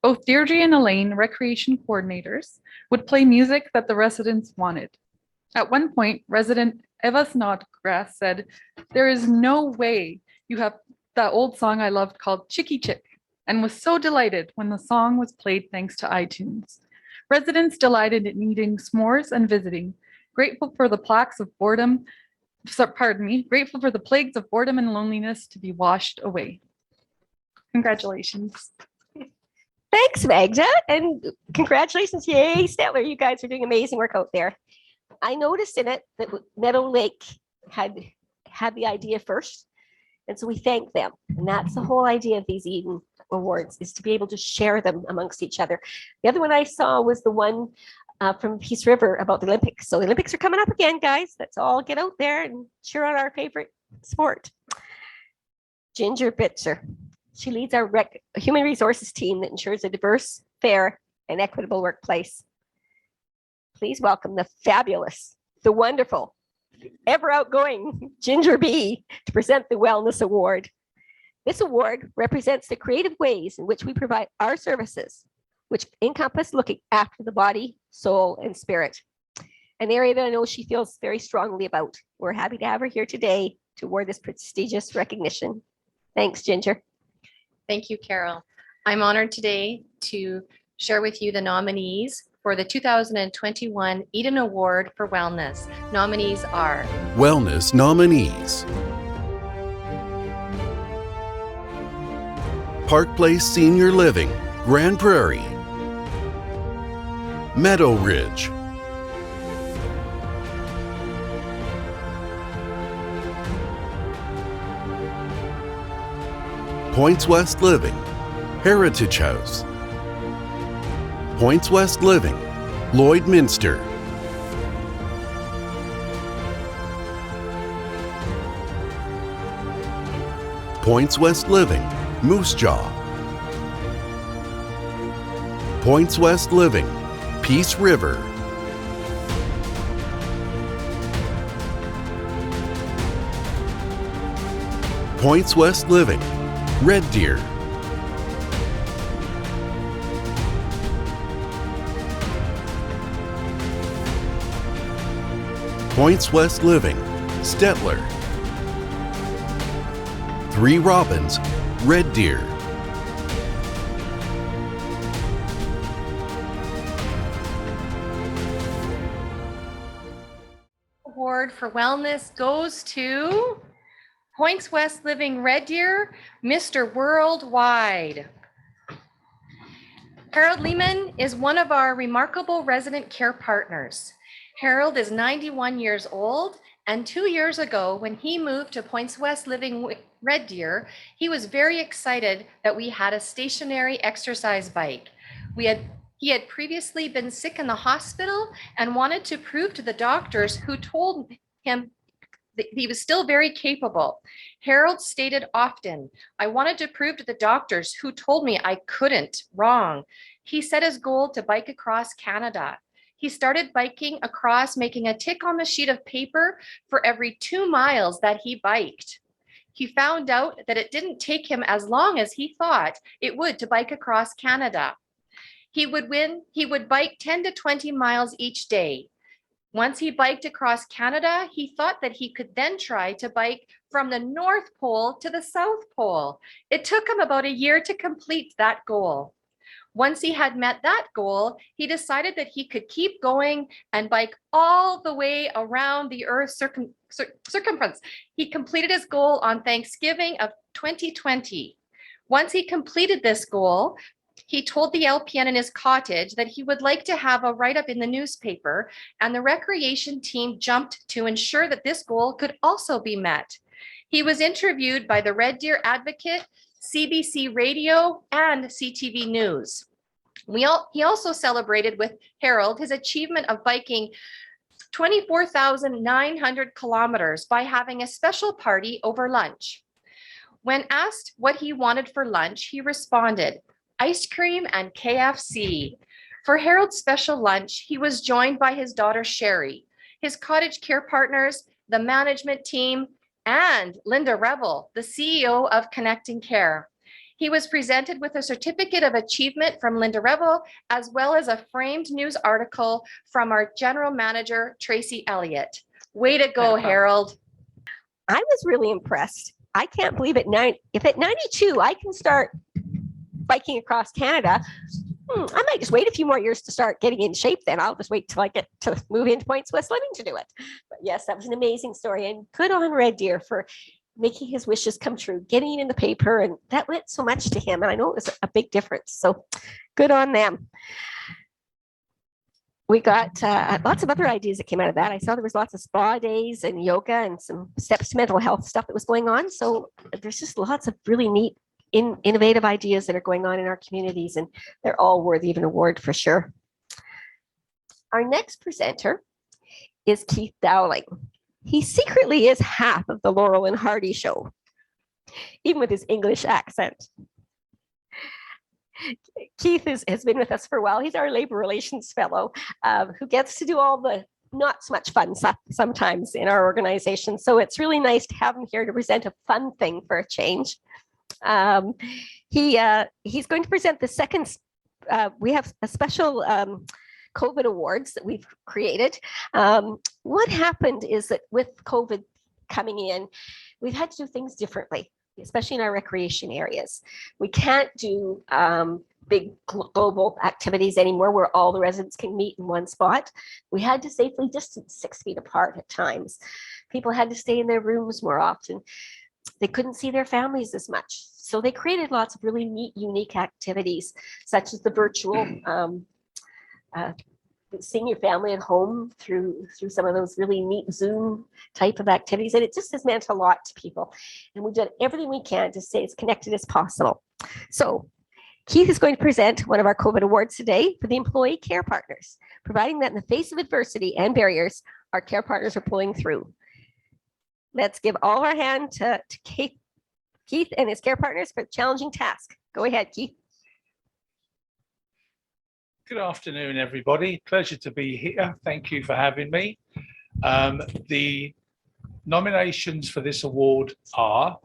F: Both Deirdre and Elaine, recreation coordinators, would play music that the residents wanted. At one point, resident Eva Snodgrass said, "There is no way you have that old song I loved called Chicky Chick," and was so delighted when the song was played thanks to iTunes. Residents delighted in eating s'mores and visiting, grateful for the plagues of boredom, grateful for the plagues of boredom and loneliness to be washed away. Congratulations.
A: Thanks, Magda, and congratulations. Yay, Stettler, you guys are doing amazing work out there. I noticed in it that Meadow Lake had the idea first, and so we thank them. And that's the whole idea of these Eden Awards, is to be able to share them amongst each other. The other one I saw was the one from Peace River about the Olympics. So the Olympics are coming up again, guys. Let's all get out there and cheer on our favorite sport. Ginger Bitzer. She leads our human resources team that ensures a diverse, fair, and equitable workplace. Please welcome the fabulous, the wonderful, ever outgoing Ginger B to present the Wellness Award. This award represents the creative ways in which we provide our services, which encompass looking after the body, soul, and spirit, an area that I know she feels very strongly about. We're happy to have her here today to award this prestigious recognition. Thanks, Ginger.
G: Thank you, Carol. I'm honored today to share with you the nominees for the 2021 Eden Award for Wellness. Nominees are
K: Wellness nominees: Park Place Senior Living, Grand Prairie; Meadow Ridge; Points West Living, Heritage House; Points West Living, Lloydminster; Points West Living, Moose Jaw; Points West Living, Peace River; Points West Living, Red Deer; Points West Living, Stettler; Three Robins, Red Deer;
G: Award for Wellness goes to Points West Living Red Deer, Mr. Worldwide. Harold Lehman is one of our remarkable resident care partners. Harold is 91 years old, and 2 years ago, when he moved to Points West Living Red Deer, he was very excited that we had a stationary exercise bike. He had previously been sick in the hospital and wanted to prove to the doctors, who told him that he was still very capable. Harold stated often, "I wanted to prove to the doctors who told me I couldn't. Wrong." He set his goal to bike across Canada. He started biking across, making a tick on the sheet of paper for every 2 miles that he biked. he found out that it didn't take him as long as he thought it would to bike across Canada. He would bike 10 to 20 miles each day. Once he biked across Canada, he thought that he could then try to bike from the North Pole to the South Pole. It took him about a year to complete that goal. Once he had met that goal, he decided that he could keep going and bike all the way around the Earth's circumference. He completed his goal on Thanksgiving of 2020. Once he completed this goal, he told the LPN in his cottage that he would like to have a write-up in the newspaper, and the recreation team jumped to ensure that this goal could also be met. He was interviewed by the Red Deer Advocate, CBC Radio, and CTV News. He also celebrated with Harold his achievement of biking 24,900 kilometers by having a special party over lunch. When asked what he wanted for lunch, he responded, "Ice cream and KFC." For Harold's special lunch, he was joined by his daughter Sherry, his cottage care partners, the management team, and Linda Revel, the CEO of Connecting Care. He was presented with a certificate of achievement from Linda Revel, as well as a framed news article from our general manager, Tracy Elliott. Way to go, Harold.
A: I was really impressed. I can't believe if at 92 I can start biking across Canada, I might just wait a few more years to start getting in shape then. I'll just wait till I get to move into Points West Living to do it. But yes, that was an amazing story, and good on Red Deer for making his wishes come true, getting it in the paper, and that meant so much to him. And I know it was a big difference. So good on them. We got lots of other ideas that came out of that. I saw there was lots of spa days and yoga and some steps to mental health stuff that was going on. So there's just lots of really neat, innovative ideas that are going on in our communities, and they're all worthy of an award for sure. Our next presenter is Keith Dowling. He secretly is half of the Laurel and Hardy show, even with his English accent. Keith has been with us for a while. He's our labor relations fellow who gets to do all the not so much fun stuff sometimes in our organization. So it's really nice to have him here to present a fun thing for a change. He's going to present the second, we have a special COVID awards that we've created. What happened is that with COVID coming in, we've had to do things differently, especially in our recreation areas. We can't do big global activities anymore where all the residents can meet in one spot. We had to safely distance 6 feet apart at times. People had to stay in their rooms more often. They couldn't see their families as much. So they created lots of really neat, unique activities, such as the virtual seeing your family at home through some of those really neat Zoom type of activities. And it just has meant a lot to people. And we've done everything we can to stay as connected as possible. So Keith is going to present one of our COVID awards today for the Employee Care Partners, providing that in the face of adversity and barriers, our care partners are pulling through. Let's give all our hand to Keith and his care partners for the challenging task. Go ahead, Keith.
P: Good afternoon, everybody. Pleasure to be here. Thank you for having me. The nominations for this award are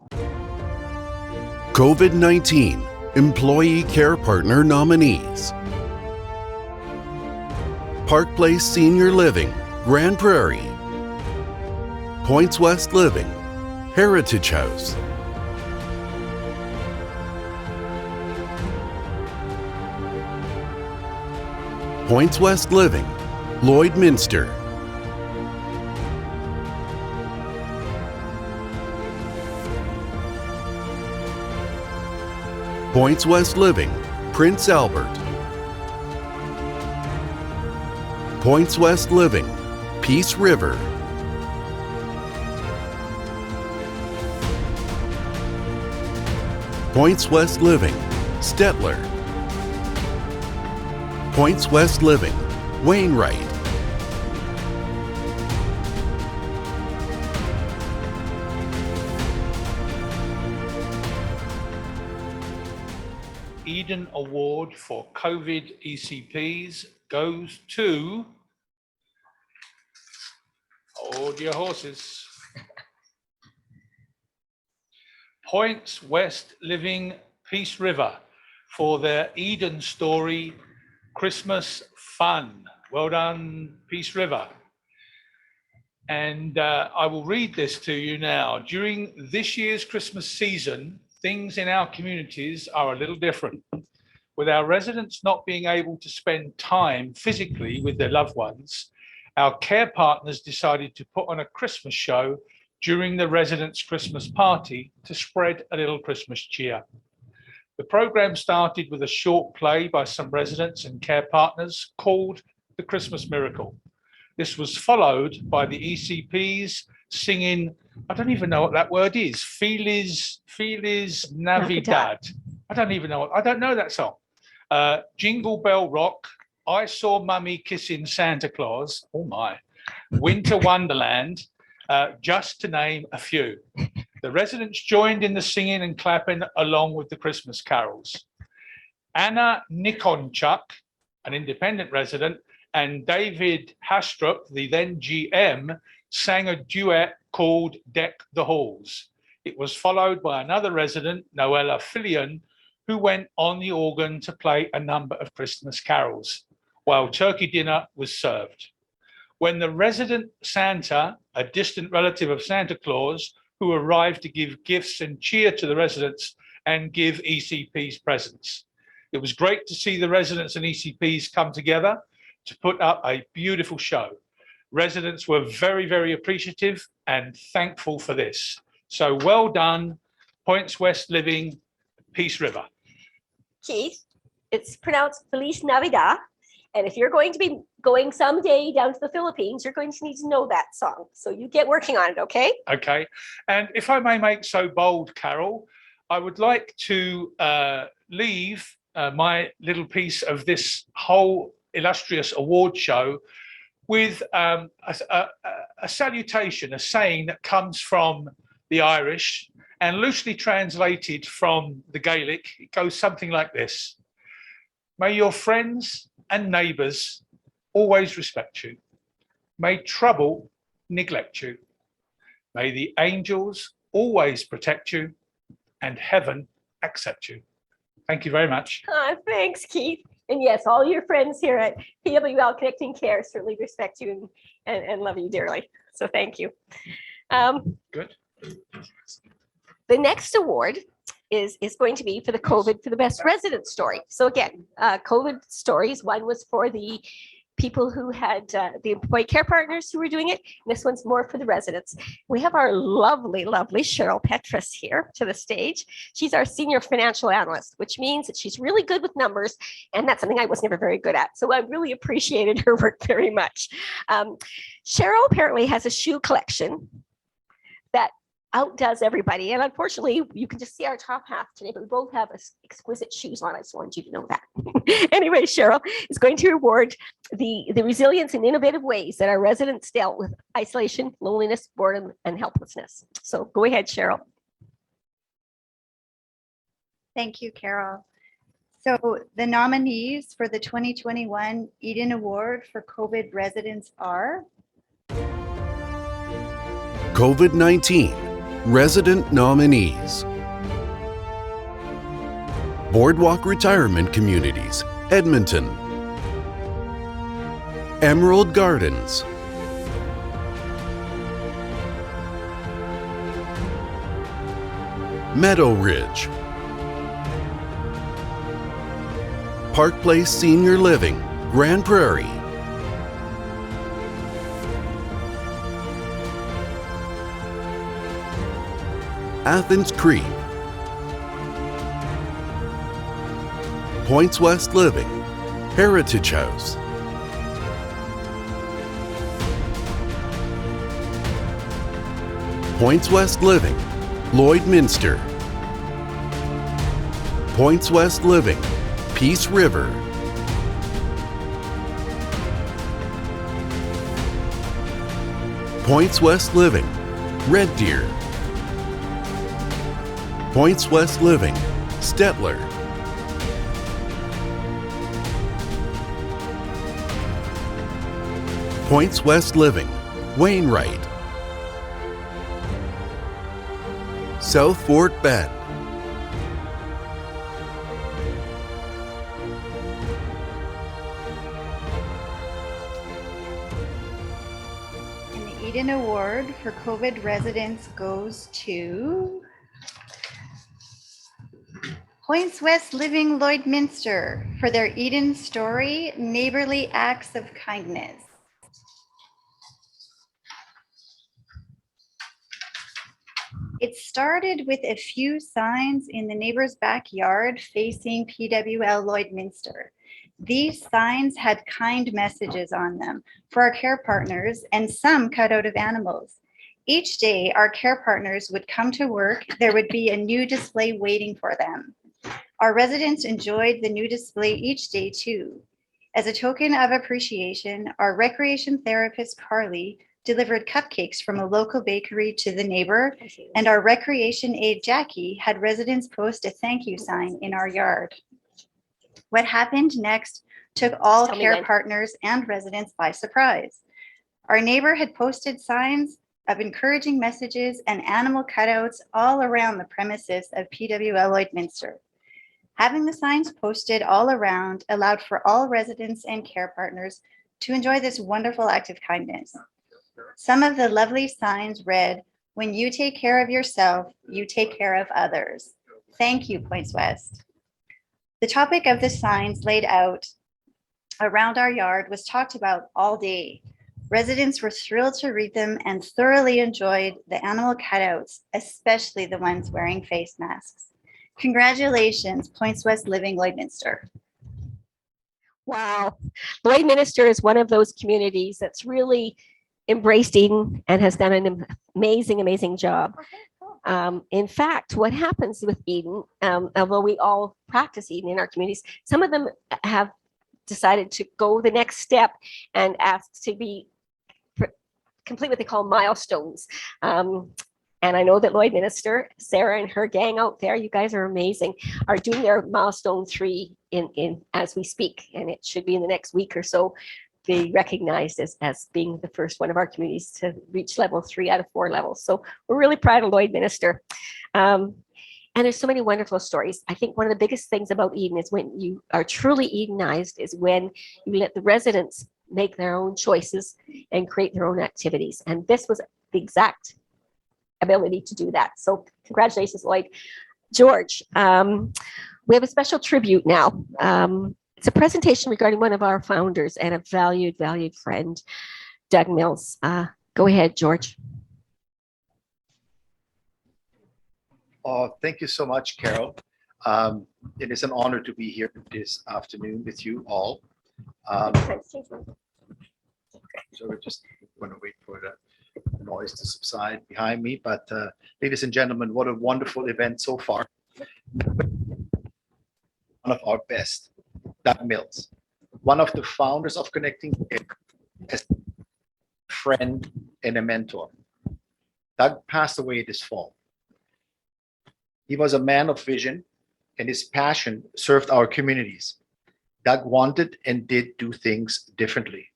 K: COVID-19 Employee Care Partner nominees: Park Place Senior Living, Grand Prairie; Points West Living, Heritage House; Points West Living, Lloydminster; Points West Living, Prince Albert; Points West Living, Peace River; Points West Living, Stettler; Points West Living, Wainwright;
P: Eden Award for COVID ECPs goes to, hold your horses, Points West Living Peace River for their Eden Story Christmas Fun. Well done, Peace River. And I will read this to you now. During this year's Christmas season, things in our communities are a little different. With our residents not being able to spend time physically with their loved ones, our care partners decided to put on a Christmas show during the residents' Christmas party to spread a little Christmas cheer. The program started with a short play by some residents and care partners called The Christmas Miracle. This was followed by the ECPs singing, I don't even know what that word is, Feliz Navidad. I don't know that song. Jingle Bell Rock, I Saw Mummy Kissing Santa Claus, oh my, Winter Wonderland, just to name a few. The residents joined in the singing and clapping along with the Christmas carols. Anna Nikonchuk, an independent resident, and David Hastrup, the then GM, sang a duet called Deck the Halls. It was followed by another resident, Noella Fillion, who went on the organ to play a number of Christmas carols, while turkey dinner was served. When the resident Santa, a distant relative of Santa Claus, who arrived to give gifts and cheer to the residents and give ECPs presents. It was great to see the residents and ECPs come together to put up a beautiful show. Residents were very, very appreciative and thankful for this. So well done, Points West Living, Peace River.
A: Keith, it's pronounced Feliz Navidad. And if you're going to be going someday down to the Philippines, you're going to need to know that song. So you get working on it, okay?
P: Okay. And if I may make so bold, Carol, I would like to leave my little piece of this whole illustrious award show with a salutation, a saying that comes from the Irish and loosely translated from the Gaelic. It goes something like this. May your friends and neighbours always respect you. May trouble neglect you. May the angels always protect you and heaven accept you. Thank you very much.
A: Thanks, Keith. And yes, all your friends here at PWL Connecting Care certainly respect you and love you dearly. So thank you.
P: Good.
A: The next award is going to be for the COVID for the best resident story. So again, COVID stories. One was for the people who had the employee care partners who were doing it. And this one's more for the residents. We have our lovely, lovely Cheryl Petrus here to the stage. She's our senior financial analyst, which means that she's really good with numbers. And that's something I was never very good at. So I really appreciated her work very much. Cheryl apparently has a shoe collection that outdoes everybody. And unfortunately, you can just see our top half today, but we both have exquisite shoes on. I just wanted you to know that. Anyway, Cheryl is going to award the resilience and innovative ways that our residents dealt with isolation, loneliness, boredom, and helplessness. So go ahead, Cheryl.
I: Thank you, Carol. So the nominees for the 2021 Eden Award for COVID residents are
K: COVID-19 Resident Nominees. Boardwalk Retirement Communities, Edmonton. Emerald Gardens. Meadow Ridge. Park Place Senior Living, Grand Prairie. Athens Creek. Points West Living, Heritage House. Points West Living, Lloydminster. Points West Living, Peace River. Points West Living, Red Deer. Points West Living, Stettler. Points West Living, Wainwright. South Fort Bend.
I: And the Eden Award for COVID residents goes to Points West Living Lloydminster for their Eden Story, Neighborly Acts of Kindness. It started with a few signs in the neighbor's backyard facing PWL Lloydminster. These signs had kind messages on them for our care partners and some cut out of animals. Each day, our care partners would come to work. There would be a new display waiting for them. Our residents enjoyed the new display each day too. As a token of appreciation, our recreation therapist, Carly, delivered cupcakes from a local bakery to the neighbor, and our recreation aide, Jackie, had residents post a thank you sign in our yard. What happened next took all
A: Tell me
I: care
A: when.
I: partners and residents by surprise. Our neighbor had posted signs of encouraging messages and animal cutouts all around the premises of PWL Lloydminster. Having the signs posted all around allowed for all residents and care partners to enjoy this wonderful act of kindness. Some of the lovely signs read, "When you take care of yourself, you take care of others." Thank you, Points West. The topic of the signs laid out around our yard was talked about all day. Residents were thrilled to read them and thoroughly enjoyed the animal cutouts, especially the ones wearing face masks. Congratulations, Points West Living Lloydminster.
A: Wow. Lloydminster is one of those communities that's really embraced Eden and has done an amazing job. In fact, what happens with Eden, although we all practice Eden in our communities, some of them have decided to go the next step and ask to be complete what they call milestones. And I know that Lloydminster, Sarah and her gang out there, you guys are amazing, are doing their milestone 3 in as we speak, and it should be in the next week or so. Be recognized as being the first one of our communities to reach level 3 out of 4 levels. So we're really proud of Lloydminster. And there's so many wonderful stories. I think one of the biggest things about Eden is when you are truly Edenized is when you let the residents make their own choices and create their own activities. And this was the exact ability to do that. So congratulations, Lloyd. George, we have a special tribute now. It's a presentation regarding one of our founders and a valued friend, Doug Mills. Go ahead, George.
M: Oh, thank you so much, Carol. It is an honor to be here this afternoon with you all. So we're just going to wait for the noise to subside behind me. But ladies and gentlemen, what a wonderful event so far. One of our best, Doug Mills, one of the founders of Connecting Care, as a friend and a mentor. Doug passed away this fall. He was a man of vision, and his passion served our communities. Doug wanted and did do things differently.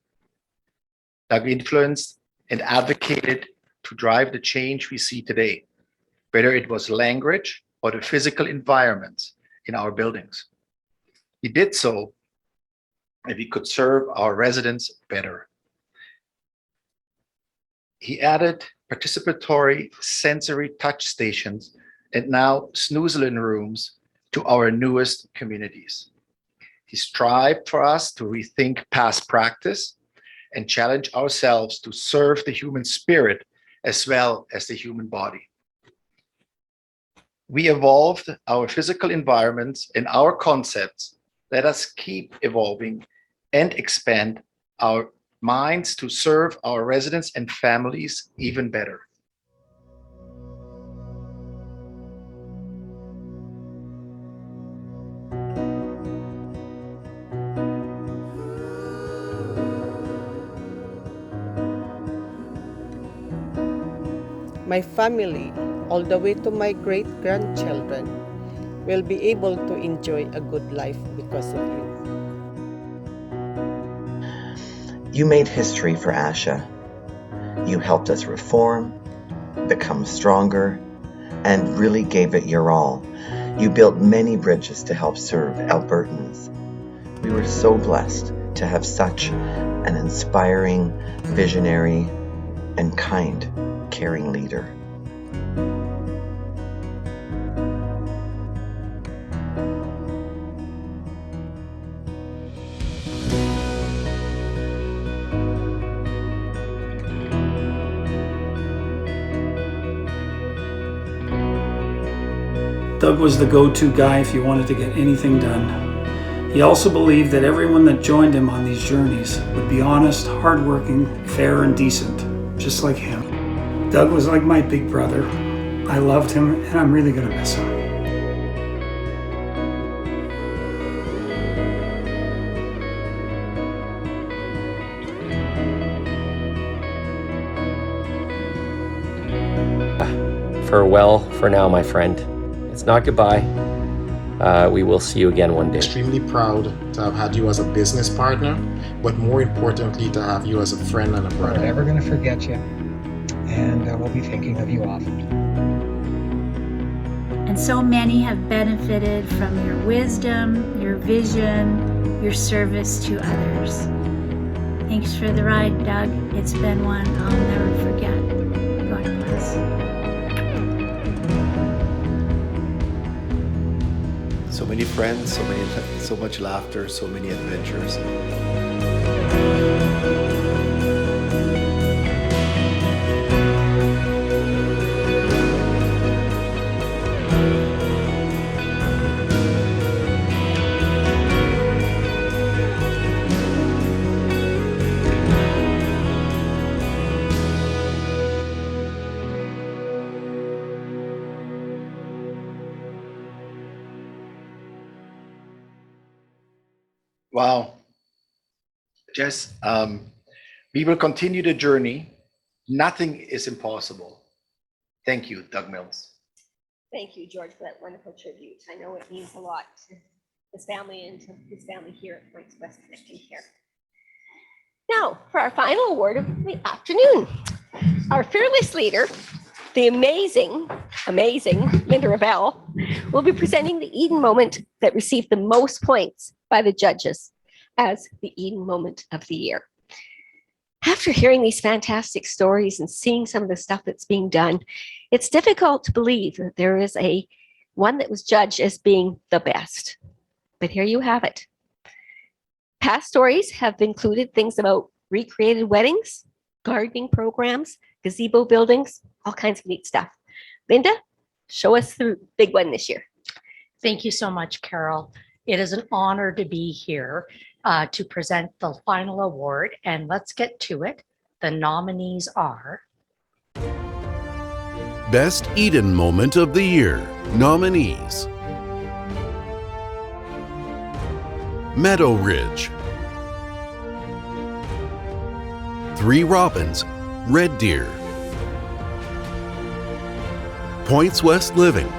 M: Doug influenced and advocated to drive the change we see today, whether it was language or the physical environments in our buildings. He did so and we could serve our residents better. He added participatory sensory touch stations and now snoozling rooms to our newest communities. He strived for us to rethink past practice and challenge ourselves to serve the human spirit as well as the human body. We evolved our physical environments and our concepts. Let us keep evolving and expand our minds to serve our residents and families even better.
Q: My family, all the way to my great-grandchildren, will be able to enjoy a good life because of you.
R: You made history for ASHA. You helped us reform, become stronger, and really gave it your all. You built many bridges to help serve Albertans. We were so blessed to have such an inspiring, visionary, and kind, caring leader.
S: Doug was the go-to guy if you wanted to get anything done. He also believed that everyone that joined him on these journeys would be honest, hardworking, fair, and decent, just like him. Doug was like my big brother. I loved him, and I'm really gonna miss him.
T: Farewell for now, my friend. It's not goodbye. We will see you again one day.
U: Extremely proud to have had you as a business partner, but more importantly, to have you as a friend and a brother.
V: We're never going to forget you, and we'll be thinking of you often.
W: And so many have benefited from your wisdom, your vision, your service to others. Thanks for the ride, Doug. It's been one I'll never forget. God bless.
X: So many friends, so much laughter, so many adventures.
M: Wow. Jess, we will continue the journey. Nothing is impossible. Thank you, Doug Mills.
A: Thank you, George, for that wonderful tribute. I know it means a lot to his family and to his family here at Points West Connecting Care. Now, for our final award of the afternoon, our fearless leader, the amazing Linda Ravel, will be presenting the Eden moment that received the most points by the judges as the Eden moment of the year. After hearing these fantastic stories and seeing some of the stuff that's being done, it's difficult to believe that there is one that was judged as being the best. But here you have it. Past stories have included things about recreated weddings, gardening programs, gazebo buildings, all kinds of neat stuff. Linda, show us the big one this year.
Y: Thank you so much, Carol. It is an honor to be here to present the final award, and let's get to it. The nominees are
K: Best Eden Moment of the Year. Nominees: Meadow Ridge, Three Robins, Red Deer, Points West Living,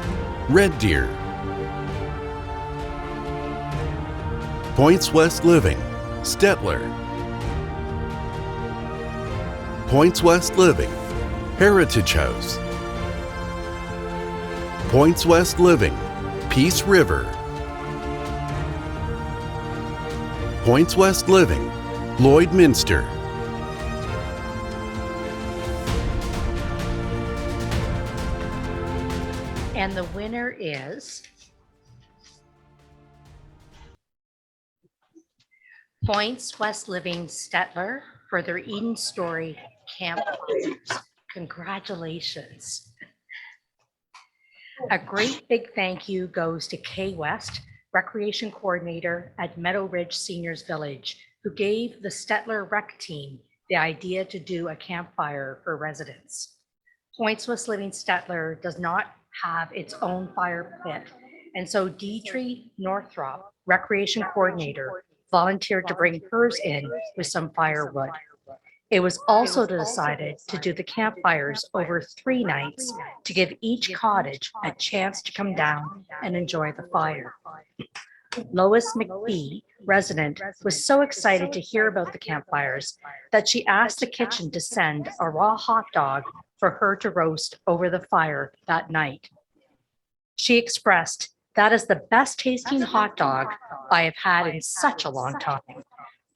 K: Red Deer, Points West Living, Stettler, Points West Living, Heritage House, Points West Living, Peace River, Points West Living, Lloydminster,
Y: and the winner is Points West Living Stettler for their Eden Story campfires. Congratulations. A great big thank you goes to Kay West, Recreation Coordinator at Meadow Ridge Seniors Village, who gave the Stettler Rec team the idea to do a campfire for residents. Points West Living Stettler does not have its own fire pit, and so Deirdre Northrop, Recreation Coordinator, volunteered to bring hers in with some firewood. It was also decided to do the campfires over 3 nights to give each cottage a chance to come down and enjoy the fire. Lois McBee, resident, was so excited to hear about the campfires that she asked the kitchen to send a raw hot dog for her to roast over the fire that night. She expressed, "That is the best tasting hot dog I have had in such a long time."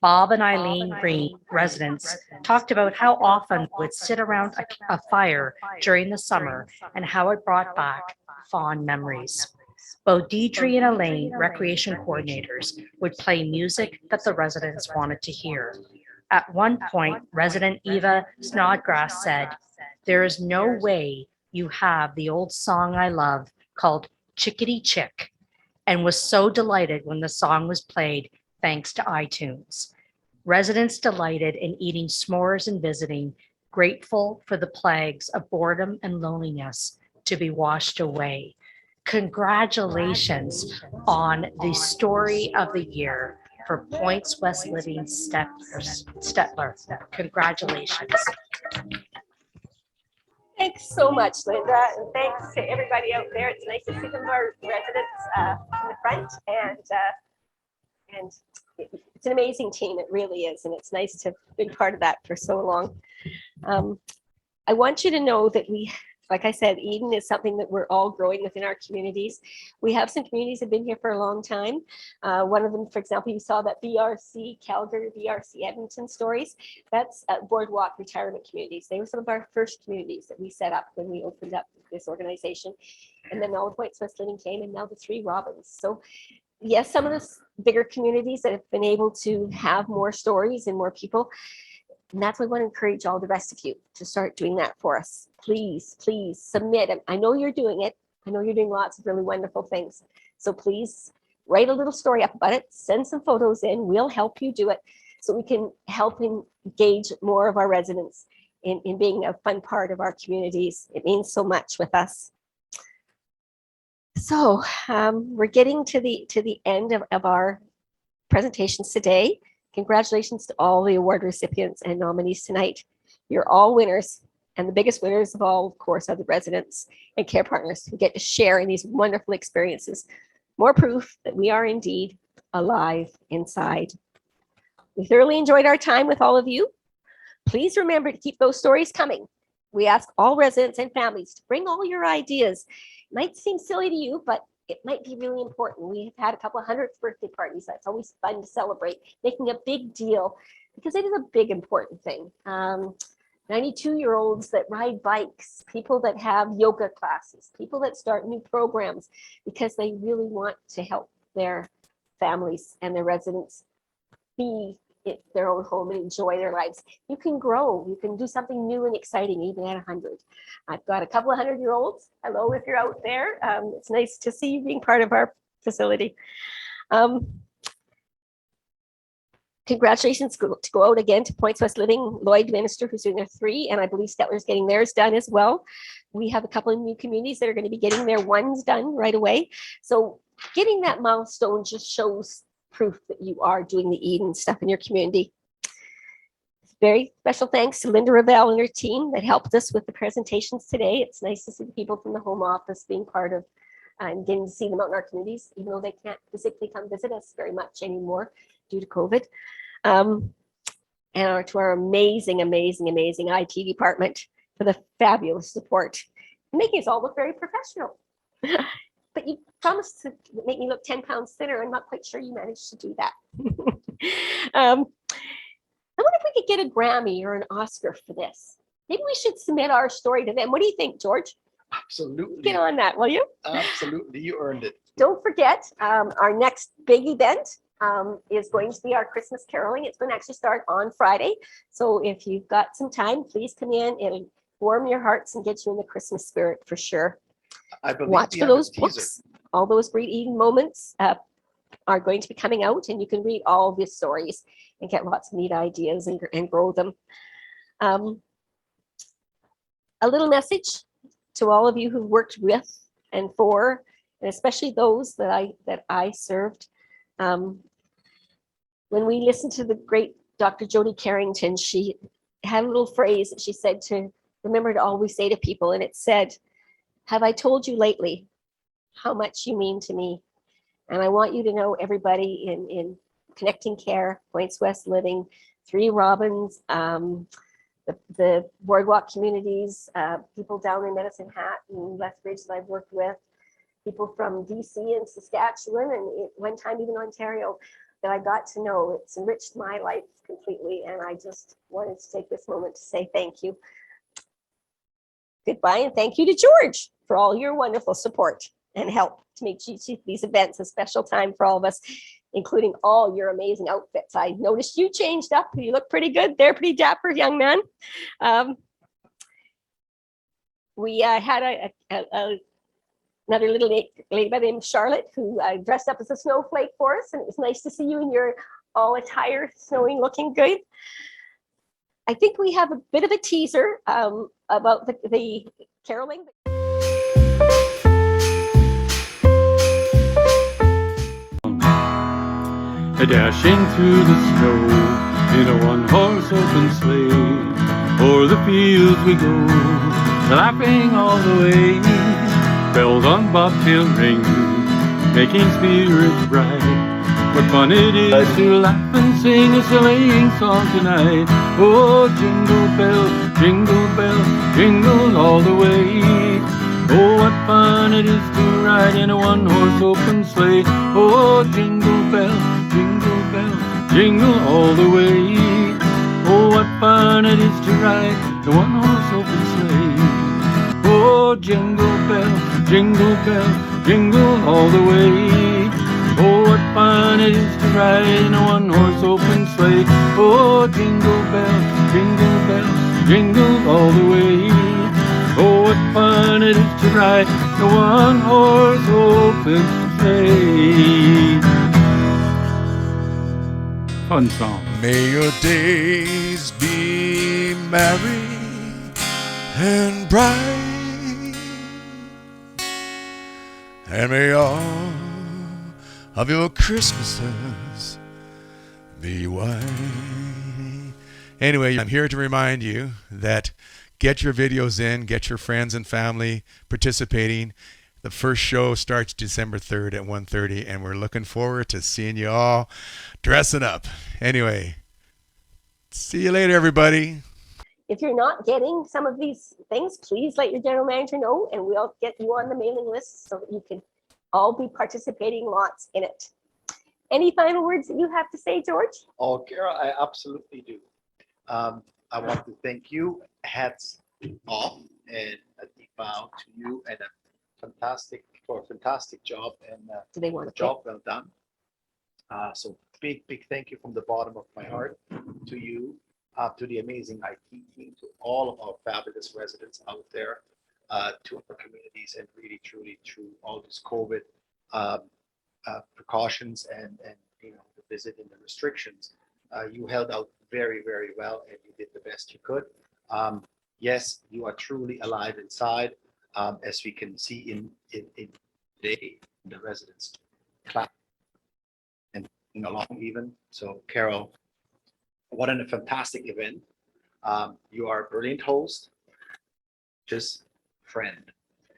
Y: Bob and Eileen Green, residents, talked about how often we would sit around a fire during the summer and how it brought back fond memories. Both Deidre and Elaine, recreation coordinators, would play music that the residents wanted to hear. At one point, resident Eva Snodgrass said, "There is no way you have the old song I love called Chickadee Chick," and was so delighted when the song was played thanks to iTunes. Residents delighted in eating s'mores and visiting, grateful for the plagues of boredom and loneliness to be washed away. Congratulations on the story of the year for Points West Living Stettler. Congratulations.
A: Thanks so much, Linda, and thanks to everybody out there. It's nice to see some of our residents in the front, and it's an amazing team. It really is, and it's nice to have been part of that for so long. I want you to know that like I said, Eden is something that we're all growing within our communities. We have some communities that have been here for a long time. One of them, for example, you saw that BRC Calgary, BRC Edmonton stories. That's Boardwalk Retirement Communities. They were some of our first communities that we set up when we opened up this organization. And then all the Points West Living came, and now the 3 Robins. So yes, some of the bigger communities that have been able to have more stories and more people. And that's why I want to encourage all the rest of you to start doing that for us. Please, please submit. I know you're doing it. I know you're doing lots of really wonderful things. So please write a little story up about it. Send some photos in. We'll help you do it so we can help engage more of our residents in being a fun part of our communities. It means so much with us. So we're getting to the end of our presentations today. Congratulations to all the award recipients and nominees tonight. You're all winners, and the biggest winners of all, of course, are the residents and care partners who get to share in these wonderful experiences. More proof that we are indeed alive inside. We thoroughly enjoyed our time with all of you. Please remember to keep those stories coming. We ask all residents and families to bring all your ideas. It might seem silly to you, but it might be really important. We've had a couple of 100th birthday parties. That's always fun to celebrate, making a big deal because it is a big, important thing. 92-year-olds that ride bikes, people that have yoga classes, people that start new programs because they really want to help their families and their residents be in their own home and enjoy their lives. You can grow. You can do something new and exciting even at 100. I've got a couple of 100-year-olds. Hello, if you're out there. It's nice to see you being part of our facility. Congratulations to go out again to Points West Living, Lloyd Minister, who's doing their 3, and I believe Stettler's getting theirs done as well. We have a couple of new communities that are going to be getting their 1s done right away. So getting that milestone just shows proof that you are doing the Eden stuff in your community. Very special thanks to Linda Ravel and her team that helped us with the presentations today. It's nice to see the people from the home office being part of and getting to see them out in our communities, even though they can't physically come visit us very much anymore due to COVID. And to our amazing, amazing, amazing IT department for the fabulous support, making us all look very professional. But you promised to make me look 10 pounds thinner. I'm not quite sure you managed to do that. I wonder if we could get a Grammy or an Oscar for this. Maybe we should submit our story to them. What do you think, George?
X: Absolutely.
A: Get on that, will you?
X: Absolutely. You earned it.
A: Don't forget, our next big event is going to be our Christmas caroling. It's going to actually start on Friday. So if you've got some time, please come in. It'll warm your hearts and get you in the Christmas spirit for sure.
X: I believe
A: Watch
X: we
A: for
X: have a
A: those
X: teaser.
A: books. All those great Eden moments are going to be coming out, and you can read all the stories and get lots of neat ideas and grow them. A little message to all of you who've worked with and for, and especially those that I served. When we listened to the great Dr. Jody Carrington, she had a little phrase that she said to remember to always say to people, and it said, "Have I told you lately how much you mean to me?" And I want you to know, everybody in Connecting Care, Points West Living, 3 Robins, the boardwalk communities, people down in Medicine Hat and Lethbridge that I've worked with, people from DC and Saskatchewan, and at one time even Ontario, that I got to know. It's enriched my life completely, and I just wanted to take this moment to say thank you. Goodbye, and thank you to George for all your wonderful support and help to make these events a special time for all of us, including all your amazing outfits. I noticed you changed up. You look pretty good. They're pretty dapper young man. We had another little lady by the name of Charlotte who dressed up as a snowflake for us, and it was nice to see you in your all attire, snowing, looking good. I think we have a bit of a teaser about the caroling.
B: Dashing through the snow in a one-horse open sleigh. O'er the fields we go, laughing all the way. Bells on bobtail ring, making spirits bright. What fun it is to laugh and sing a sleighing song tonight. Oh, jingle bells, jingle all the way. Oh, what fun it is to ride in a one-horse open sleigh. Oh, jingle bells, jingle all the way. Oh, what fun it is to ride the one-horse open sleigh. Oh, jingle bells, jingle all the way. Oh, what fun it is to ride in a one-horse open sleigh. Oh, jingle bells, jingle all the way. Oh, what fun it is to ride the one-horse open sleigh. Fun song.
D: May your days be merry and bright, and may all of your Christmases be white. Anyway, I'm here to remind you that get your videos in, get your friends and family participating. The first show starts December 3rd at 1:30, and we're looking forward to seeing you all dressing up. Anyway, see you later, everybody.
A: If you're not getting some of these things, please let your general manager know, and we'll get you on the mailing list so that you can all be participating lots in it. Any final words that you have to say, George?
M: Oh, Kara, I absolutely do. I want to thank you. Hats off and a deep bow to you, and a fantastic job, and
A: do they want
M: a job well done. So big thank you from the bottom of my heart to you, to the amazing IT team, to all of our fabulous residents out there, to our communities, and really truly through all this COVID precautions and the visit and the restrictions, you held out very well, and you did the best you could. Yes, you are truly alive inside, as we can see in today, the residents clap and sing along even. So Carol, what a fantastic event. You are a brilliant host, just friend.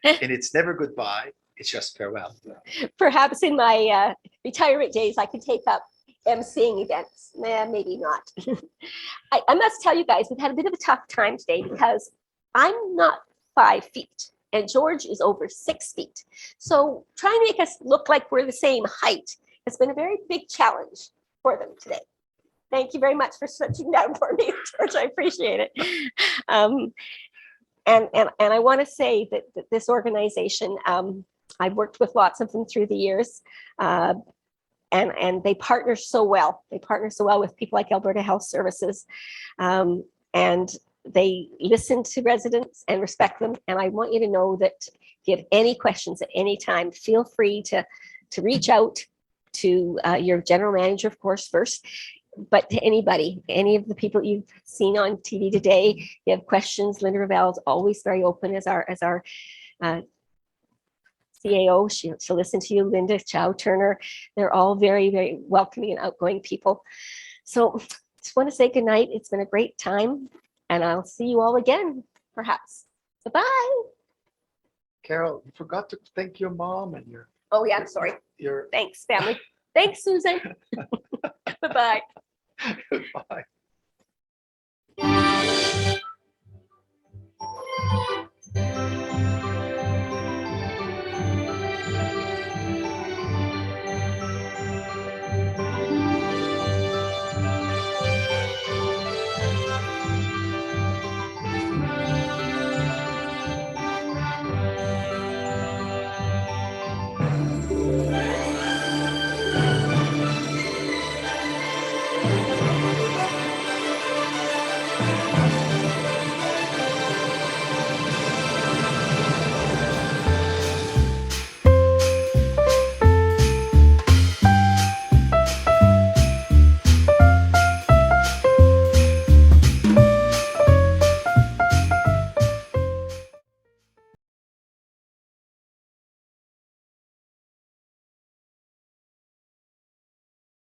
M: And it's never goodbye, it's just farewell.
A: Perhaps in my retirement days, I could take up emceeing events. Maybe not. I must tell you guys, we've had a bit of a tough time today because I'm not 5 feet and George is over 6 feet. So trying to make us look like we're the same height has been a very big challenge for them today. Thank you very much for switching down for me, George. I appreciate it. And I want to say that this organization, I've worked with lots of them through the years, and they partner so well. They partner so well with people like Alberta Health Services, and they listen to residents and respect them. And I want you to know that if you have any questions at any time, feel free to reach out to your general manager, of course, first, but to anybody, any of the people you've seen on TV today. You have questions, Linda Ravel is always very open as our CAO. She'll listen to you. Linda, Chow, Turner, they're all very welcoming and outgoing people. So just want to say good night. It's been a great time, and I'll see you all again, perhaps. Bye.
M: Carol, you forgot to thank your mom and your.
A: Oh yeah, I'm sorry. Thanks, family. Thanks, Susan. Bye-bye.
M: Goodbye.
C: you.